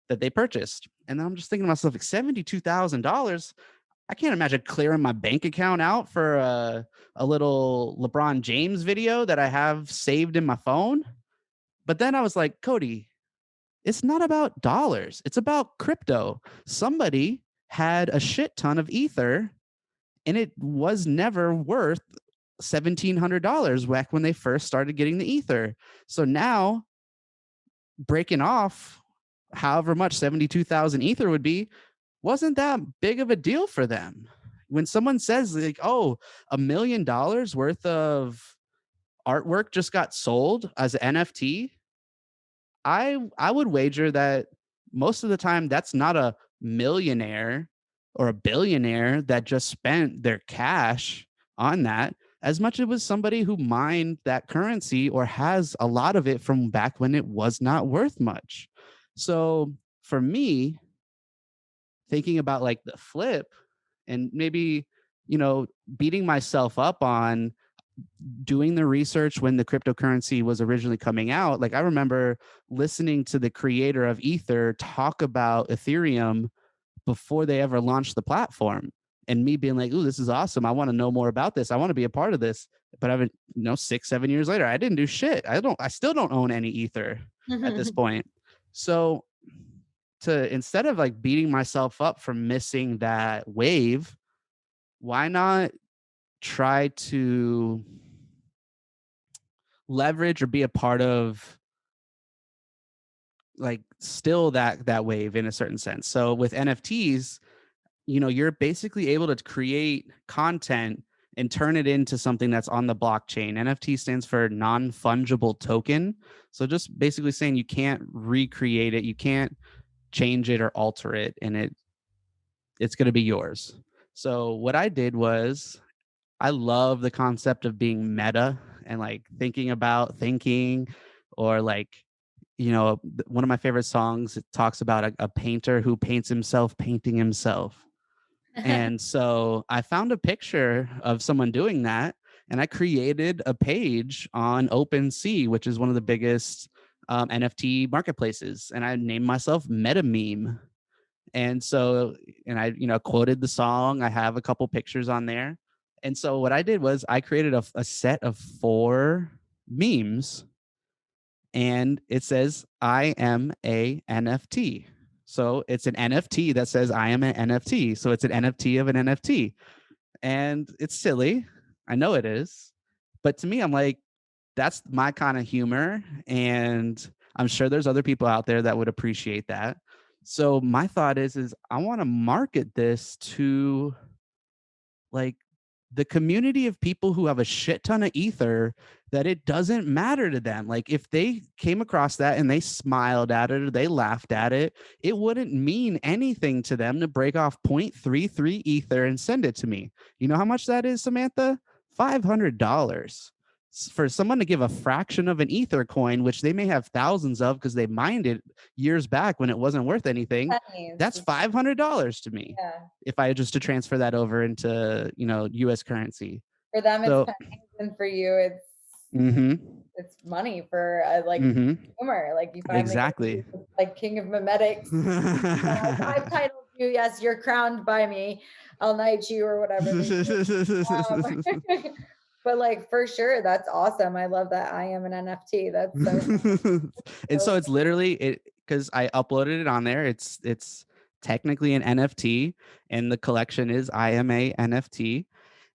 that they purchased. And then I'm just thinking to myself, like $72,000. I can't imagine clearing my bank account out for a little LeBron James video that I have saved in my phone. But then I was like, Cody, it's not about dollars. It's about crypto. Somebody had a shit ton of ether and it was never worth $1,700 back when they first started getting the ether. So now breaking off however much 72,000 ether would be wasn't that big of a deal for them. When someone says like, oh, $1 million worth of artwork just got sold as an NFT, I would wager that most of the time that's not a millionaire or a billionaire that just spent their cash on that, as much as it was somebody who mined that currency or has a lot of it from back when it was not worth much. So for me, thinking about like the flip and maybe, beating myself up on doing the research when the cryptocurrency was originally coming out. Like I remember listening to the creator of Ether talk about Ethereum before they ever launched the platform, and me being like, "Ooh, this is awesome. I want to know more about this. I want to be a part of this." But I've 6-7 years later, I didn't do shit. I still don't own any Ether at this point. So to instead of like beating myself up for missing that wave, why not try to leverage or be a part of like still that wave in a certain sense. So with NFTs, you're basically able to create content and turn it into something that's on the blockchain. NFT stands for non-fungible token. So just basically saying you can't recreate it, you can't change it or alter it, and it's going to be yours. So what I did was I love the concept of being meta and like thinking about thinking, or like, one of my favorite songs, it talks about a painter who paints himself painting himself. And so I found a picture of someone doing that, and I created a page on OpenSea, which is one of the biggest NFT marketplaces. And I named myself Meta Meme. And so, and I, quoted the song. I have a couple pictures on there. And so what I did was I created a set of 4 memes, and it says, I am a NFT. So it's an NFT that says I am an NFT. So it's an NFT of an NFT. And it's silly. I know it is. But to me, I'm like, that's my kind of humor. And I'm sure there's other people out there that would appreciate that. So my thought is I want to market this to like the community of people who have a shit ton of ether, that it doesn't matter to them. Like if they came across that and they smiled at it or they laughed at it, it wouldn't mean anything to them to break off 0.33 ether and send it to me. You know how much that is, Samantha? $500 for someone to give a fraction of an ether coin, which they may have thousands of because they mined it years back when it wasn't worth anything. Pennies. That's $500 to me. Yeah. If I just to transfer that over into, US currency. For them, it's So, pennies, and for you, mm-hmm, it's money for like mm-hmm, humor. Like you finally exactly. like king of memetics. I've titled you. Yes, you're crowned by me. I'll knight you or whatever. But like for sure, that's awesome. I love that I am an NFT. That's so And so it's literally it because I uploaded it on there. It's technically an NFT, and the collection is I am a NFT.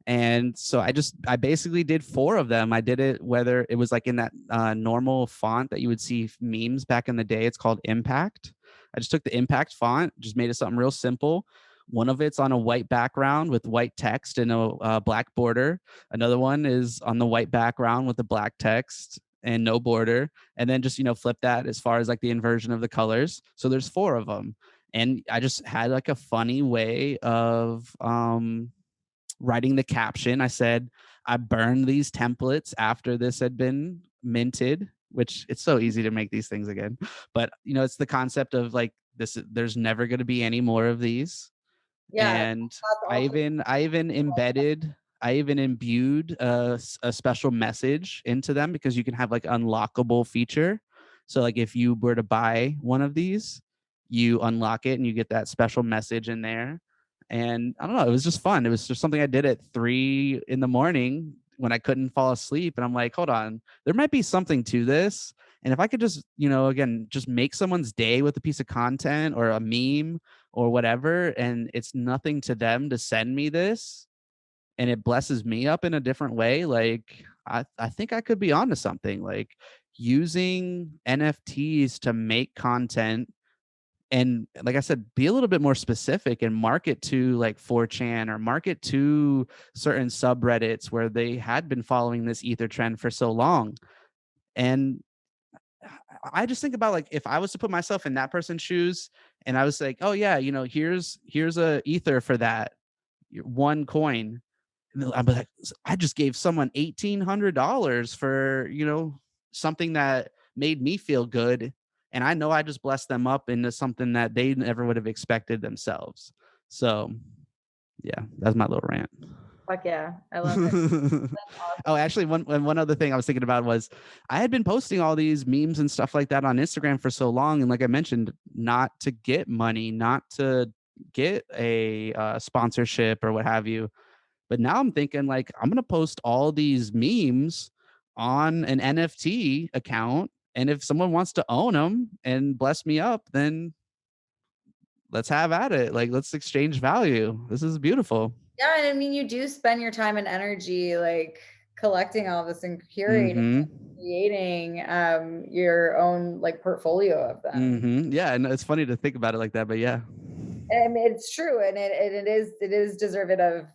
And so I basically did 4 of them. I did it whether it was like in that normal font that you would see memes back in the day. It's called Impact. I just took the impact font, just made it something real simple. One of it's on a white background with white text and a black border. Another one is on the white background with the black text and no border. And then just, flip that as far as like the inversion of the colors. So there's four of them. And I just had like a funny way of writing the caption. I said, I burned these templates after this had been minted, which it's so easy to make these things again. But, it's the concept of like this, there's never going to be any more of these. Yeah, And that's also I even imbued a special message into them because you can have like unlockable feature. So like if you were to buy one of these, you unlock it and you get that special message in there. And I don't know, it was just fun. It was just something I did at 3 in the morning when I couldn't fall asleep. And I'm like, hold on, there might be something to this. And if I could just, again, just make someone's day with a piece of content or a meme or whatever, and it's nothing to them to send me this, and it blesses me up in a different way, like I think I could be onto something, like using NFTs to make content. And like I said, be a little bit more specific and market to like 4chan or market to certain subreddits where they had been following this ether trend for so long. And I just think about like if I was to put myself in that person's shoes and I was like, oh yeah, here's a ether for that one coin. And I'd be like, I just gave someone $1,800 for, something that made me feel good. And I know I just blessed them up into something that they never would have expected themselves. So yeah, that's my little rant. fuck yeah. I love it. Oh, Awesome. actually, one other thing I was thinking about was I had been posting all these memes and stuff like that on Instagram for so long, and like I mentioned, not to get money, not to get a sponsorship or what have you. But now I'm thinking like I'm gonna post all these memes on an NFT account, and if someone wants to own them and bless me up, then let's have at it. Like let's exchange value. This is beautiful. Yeah, and I mean, you do spend your time and energy like collecting all this and curating, Mm-hmm. creating your own like portfolio of them. Mm-hmm. Yeah, and it's funny to think about it like that, but yeah. And it's true, and it is deserving of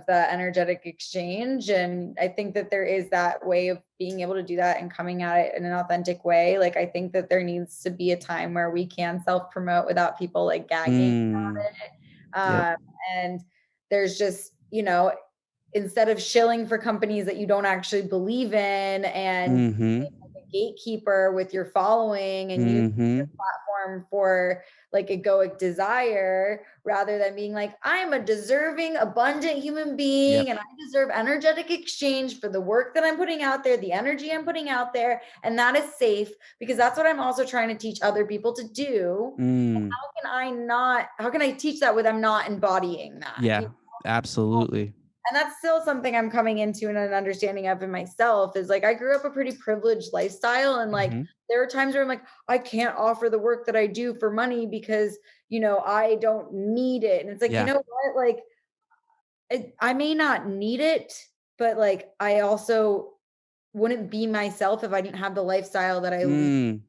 the energetic exchange. And I think that there is that way of being able to do that and coming at it in an authentic way. Like I think that there needs to be a time where we can self promote without people like gagging Mm. Yep. about it. And there's just, instead of shilling for companies that you don't actually believe in and Mm-hmm. like a gatekeeper with your following and use Mm-hmm. your platform for like egoic desire rather than being like, I'm a deserving, abundant human Yep. being and I deserve energetic exchange for the work that I'm putting out there, the energy I'm putting out there. And that is safe because that's what I'm also trying to teach other people to do. Mm. How can I teach that with I'm not embodying that? Yeah, absolutely. And that's still something I'm coming into and an understanding of in myself is like I grew up a pretty privileged lifestyle and like Mm-hmm. there are times where I'm like I can't offer the work that I do for money because I don't need it. And it's like, you Yeah. know what? Like I may not need it, but like I also wouldn't be myself if I didn't have the lifestyle that I lead Mm. and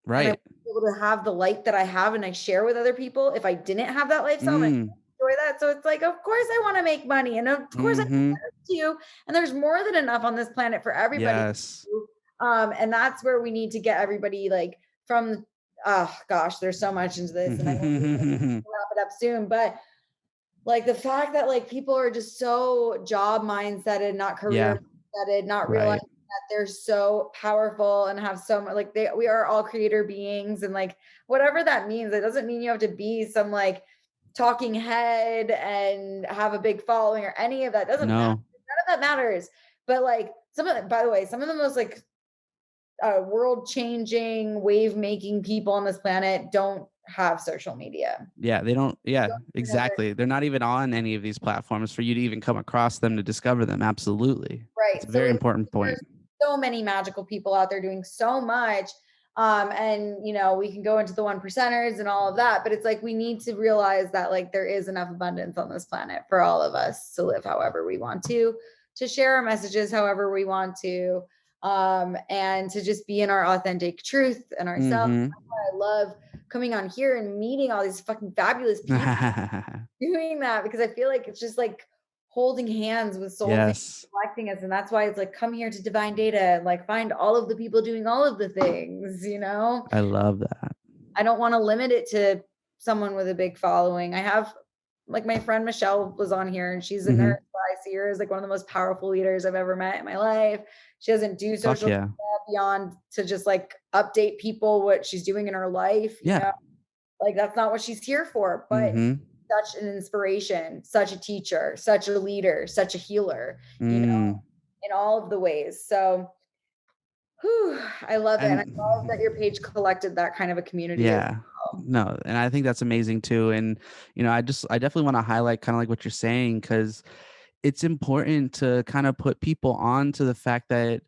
I Right. was able to have the light that I have and I share with other people. If I didn't have that lifestyle, I Mm. enjoy that. So it's like, of course I want to make money. And of course I Mm-hmm. deserve to. And there's more than enough on this planet for everybody to Yes. do. And that's where we need to get everybody like from oh gosh, there's so much into this and I know we wrap it up soon. But like the fact that like people are just so job mindseted, not Yeah. career mindseted, not Right. realizing that they're so powerful and have so much like we are all creator beings and like whatever that means. It doesn't mean you have to be some like talking head and have a big following or any of that. Doesn't matter. No. None of that matters. But like by the way, some of the most like world changing, wave making people on this planet don't have social media. Yeah, they don't. Yeah, Don't even know exactly. They're not even on any of these platforms for you to even come across them to discover them. Absolutely. right. It's a So very it's important point. there's so many magical people out there doing so much. And we can go into the one percenters and all of that, but it's like we need to realize that like there is enough abundance on this planet for all of us to live however we want to share our messages however we want to, and to just be in our authentic truth and ourselves. Mhm. I love coming on here and meeting all these fucking fabulous people doing that, because I feel like it's just like holding hands with soul family Yes, collecting us. And that's why it's like, come here to divine data and like find all of the people doing all of the things, you know? I love that. I don't want to limit it to someone with a big following. I have like my friend Michelle was on here and she's a nurse. Mhm. I see her as like one of the most powerful leaders I've ever met in my life. She doesn't do Fuck social yeah. media beyond to just like update people what she's doing in her life, you Yeah. know? Like that's not what she's here for, but Mhm. such an inspiration, such a teacher, such a leader, such a healer, you know, Mm. in all of the ways. So, whew, I love it. And I love that And your page collected that kind of a community as yeah. well. No, and I think that's amazing too. And I definitely want to highlight kind of like what you're saying, because it's important to kind of put people on to the fact that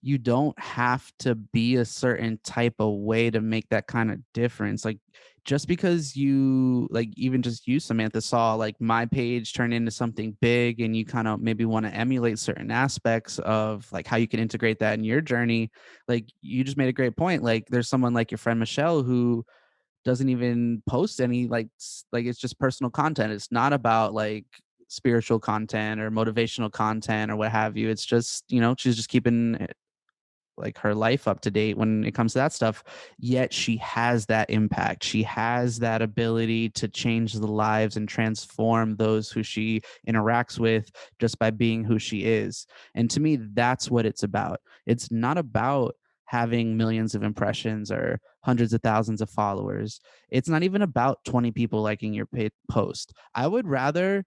you don't have to be a certain type of way to make that kind of difference. Like, just because you, like, even just you, Samantha, saw like my page turn into something big and you kind of maybe want to emulate certain aspects of like how you can integrate that in your journey. Like, you just made a great point. Like, there's someone like your friend Michelle who doesn't even post any like it's just personal content. It's not about like spiritual content or motivational content or what have you. It's just, she's just keeping like her life up to date when it comes to that stuff. Yet she has that impact. She has that ability to change the lives and transform those who she interacts with just by being who she is. And to me, that's what it's about. It's not about having millions of impressions or hundreds of thousands of followers. It's not even about 20 people liking your post. I would rather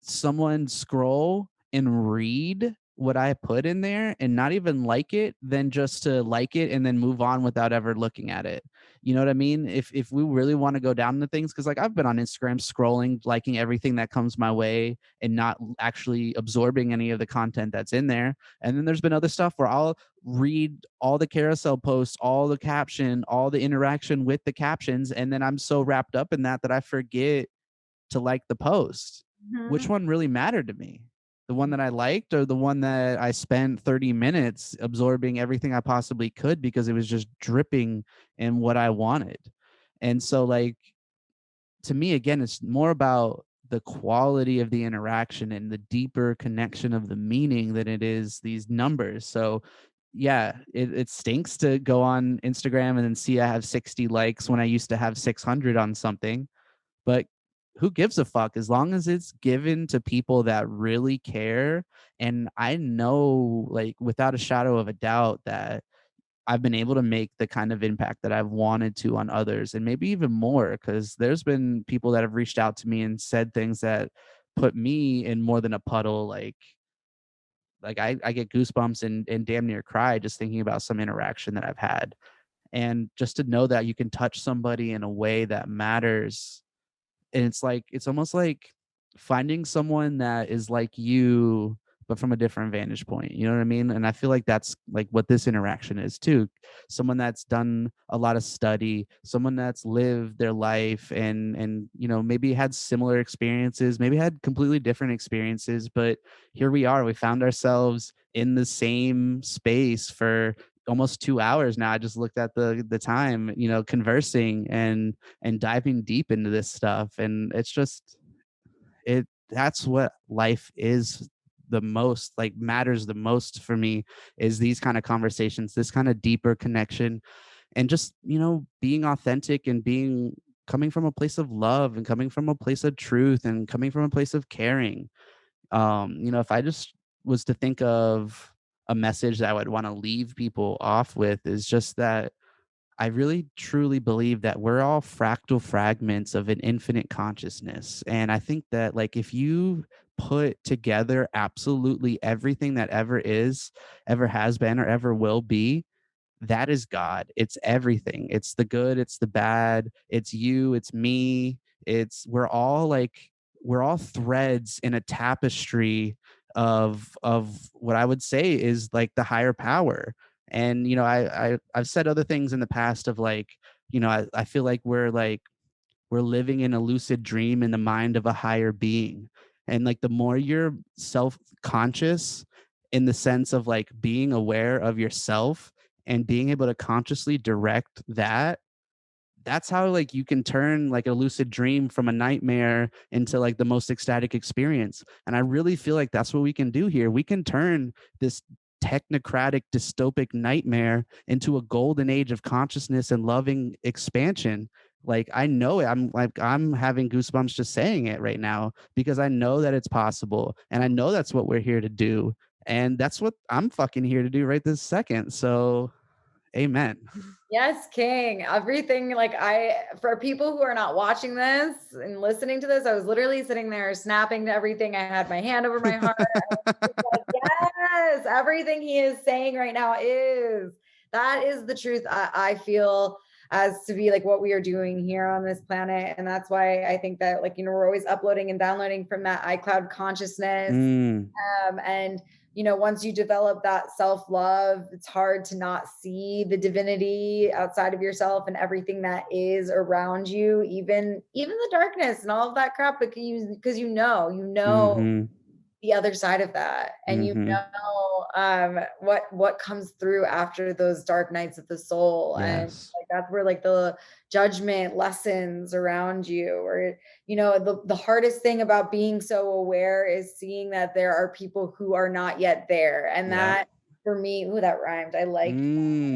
someone scroll and read what I put in there and not even like it than just to like it and then move on without ever looking at it. You know what I mean? If we really want to go down to things, because like I've been on Instagram scrolling, liking everything that comes my way and not actually absorbing any of the content that's in there. And then there's been other stuff where I'll read all the carousel posts, all the caption, all the interaction with the captions, and then I'm so wrapped up in that that I forget to like the post. Which Mhm. one really mattered to me? The one that I liked, or the one that I spent 30 minutes absorbing everything I possibly could because it was just dripping in what I wanted? And so, like, to me, again, it's more about the quality of the interaction and the deeper connection of the meaning than it is these numbers. So, yeah, it stinks to go on Instagram and then see I have 60 likes when I used to have 600 on something, but who gives a fuck as long as it's given to people that really care. And I know, like, without a shadow of a doubt, that I've been able to make the kind of impact that I've wanted to on others, and maybe even more, because there's been people that have reached out to me and said things that put me in more than a puddle. Like I get goosebumps and damn near cry just thinking about some interaction that I've had. And just to know that you can touch somebody in a way that matters, and it's almost like finding someone that is like you but from a different vantage point, you know what I mean? And I feel like that's like what this interaction is too. Someone that's done a lot of study, someone that's lived their life and maybe had similar experiences, maybe had completely different experiences, but here we are, we found ourselves in the same space for almost 2 hours now. I just looked at the time, conversing and diving deep into this stuff. And it's just it that's what life is the most, like, matters the most for me, is these kind of conversations, this kind of deeper connection, and just being authentic and being coming from a place of love and coming from a place of truth and coming from a place of caring. If I just was to think of a message that I would want to leave people off with, is just that I really truly believe that we're all fractal fragments of an infinite consciousness. And I think that, like, if you put together absolutely everything that ever is, ever has been, or ever will be, that is God. It's everything. It's the good, it's the bad, it's you, it's me. We're all threads in a tapestry of what I would say is like the higher power. And I've said other things in the past of like, I feel like we're living in a lucid dream in the mind of a higher being. And like the more you're self-conscious, in the sense of like being aware of yourself and being able to consciously direct that, that's how like you can turn like a lucid dream from a nightmare into like the most ecstatic experience. And I really feel like that's what we can do here. We can turn this technocratic dystopic nightmare into a golden age of consciousness and loving expansion. Like I know it. I'm having goosebumps just saying it right now because I know that it's possible and I know that's what we're here to do. And that's what I'm fucking here to do right this second. So amen. Yes, King. Everything like for people who are not watching this and listening to this, I was literally sitting there snapping to everything. I had my hand over my heart. I was like, yes, everything he is saying right now that is the truth. I feel as to be like what we are doing here on this planet. And that's why I think that like, we're always uploading and downloading from that iCloud consciousness. Mm, And once you develop that self-love, it's hard to not see the divinity outside of yourself and everything that is around you, even the darkness and all of that crap, because you know mhm, the other side of that, and mhm. what comes through after those dark nights of the soul. And Yes. like that's where like the judgment lessons around you, or the hardest thing about being so aware is seeing that there are people who are not yet there. And Yep. that, for me, ooh, that rhymed. I like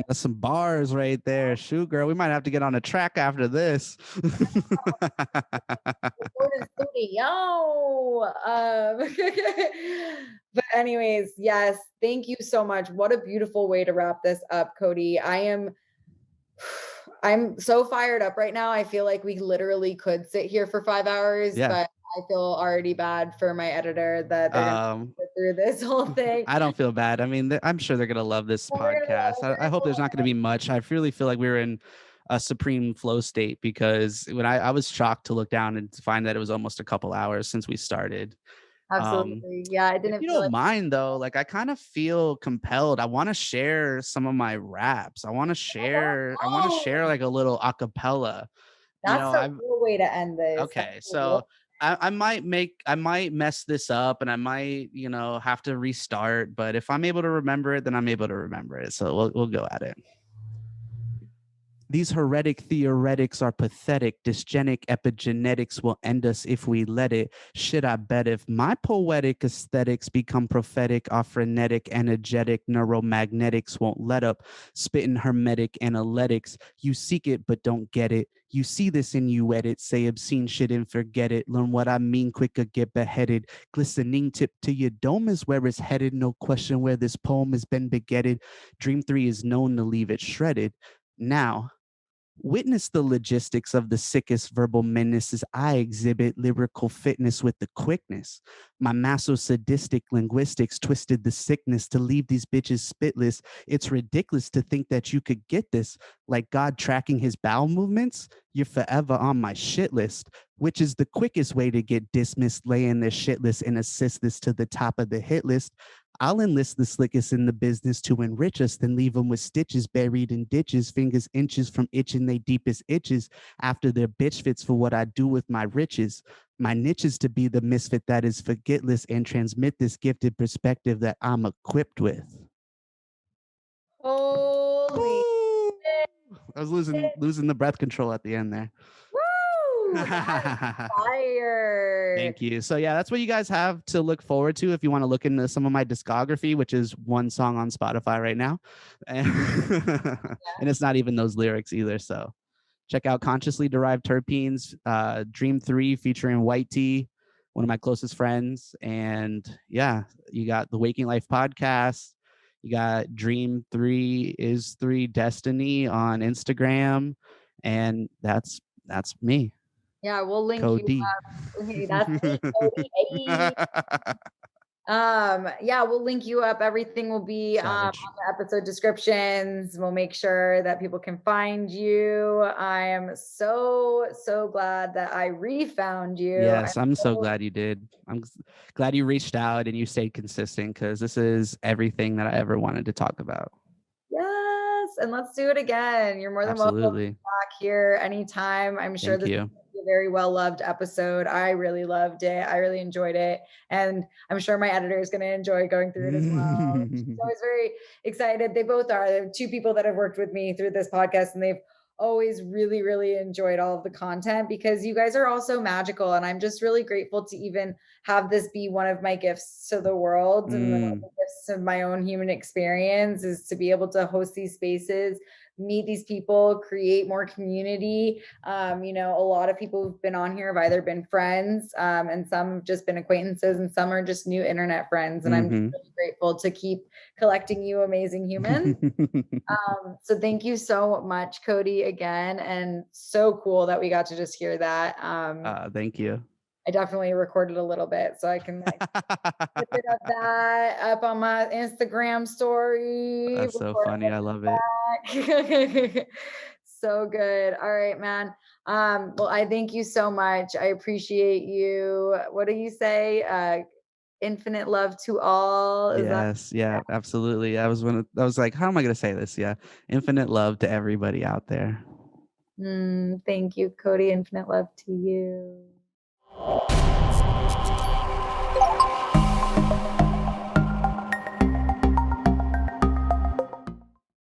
That's some bars right there. Shoot, girl, we might have to get on a track after this. recorded studio. But anyways, yes, thank you so much. What a beautiful way to wrap this up, Cody. I'm so fired up right now. I feel like we literally could sit here for 5 hours, Yeah. but I feel already bad for my editor that they're gonna Um, sit through this whole thing. I don't feel bad. I mean, I'm sure they're gonna love this But we're gonna podcast. I hope there's not gonna be much. I really feel like we were in a supreme flow state because when I was shocked to look down and to find that it was almost a couple hours since we started. Um, absolutely. Yeah, I if didn't you feel don't like mind though, like I kind of feel compelled. I want to share some of my raps. I want to share oh, like a little acapella. You that's know, a I've real way to end this. That's okay, a real so I might mess this up and I might, have to restart, but if I'm able to remember it, then I'm able to remember it. So we'll go at it. These heretic theoretics are pathetic. Dysgenic epigenetics will end us if we let it. Should I bet if my poetic aesthetics become prophetic, our frenetic, energetic neuromagnetics won't let up. Spitting hermetic analytics. You seek it, but don't get it. You see this and you edit, say obscene shit and forget it. Learn what I mean quicker, get beheaded. Glistening tip to your dome is where it's headed. No question where this poem has been begetted. Dream 3 is known to leave it shredded. Now, witness the logistics of the sickest verbal menace as I exhibit lyrical fitness with the quickness. My maso-sadistic linguistics twisted the sickness to leave these bitches spitless. It's ridiculous to think that you could get this, like God tracking his bowel movements. You're forever on my shit list, which is the quickest way to get dismissed, laying their shit list and assist this to the top of the hit list. I'll enlist the slickest in the business to enrich us, then leave them with stitches buried in ditches, fingers inches from itching they deepest itches after their bitch fits for what I do with my riches. My niche is to be the misfit that is forgetless and transmit this gifted perspective that I'm equipped with. holy Woo! I was losing the breath control at the end there. woo! That's fire. Thank you. So yeah, that's what you guys have to look forward to if you want to look into some of my discography, which is one song on Spotify right now. And, and it's not even those lyrics either. So check out Consciously Derived Terpenes, Dream 3 featuring White Tea, one of my closest friends. And yeah, you got the Waking Life podcast. You got Dream 3 is 3 Destiny on Instagram. And that's me. Yeah, we'll link you Cody. up. Hey, that's me, Cody. Hey. Yeah, we'll link you up. Everything will be on Savage. the episode descriptions. We'll make sure that people can find you. I am so glad that I refound you. Yes, I'm so glad you did. Glad you reached out and you stayed consistent because this is everything that I ever wanted to talk about. Yes, and let's do it again. You're more than welcome Absolutely. back here anytime. I'm sure Thank this is you. a very well loved episode. I really loved it. I really enjoyed it. And I'm sure my editor is going to enjoy going through it as well. She's always very excited. They both are. They're two people that have worked with me through this podcast, and they've always really, really enjoyed all of the content because you guys are all so magical. And I'm just really grateful to even have this be one of my gifts to the world and one of Mm, the gifts of my own human experience is to be able to host these spaces, meet these people, create more community. A lot of people who've been on here have either been friends, and some have just been acquaintances, and some are just new internet friends. And I'm mhm. really grateful to keep collecting you amazing humans. So thank you so much, Cody, again. And so cool that we got to just hear that. Thank you. I definitely recorded a little bit so I can like put a bit of that up on my Instagram story That's so before funny. I love it. I head back. So good. All right, man. Well, I thank you so much. I appreciate you. What do you say? Infinite love to all. Is that Yes, yeah, absolutely. I was like, how am I gonna say this? Yeah. Infinite love to everybody out there. Thank you, Cody. Infinite love to you.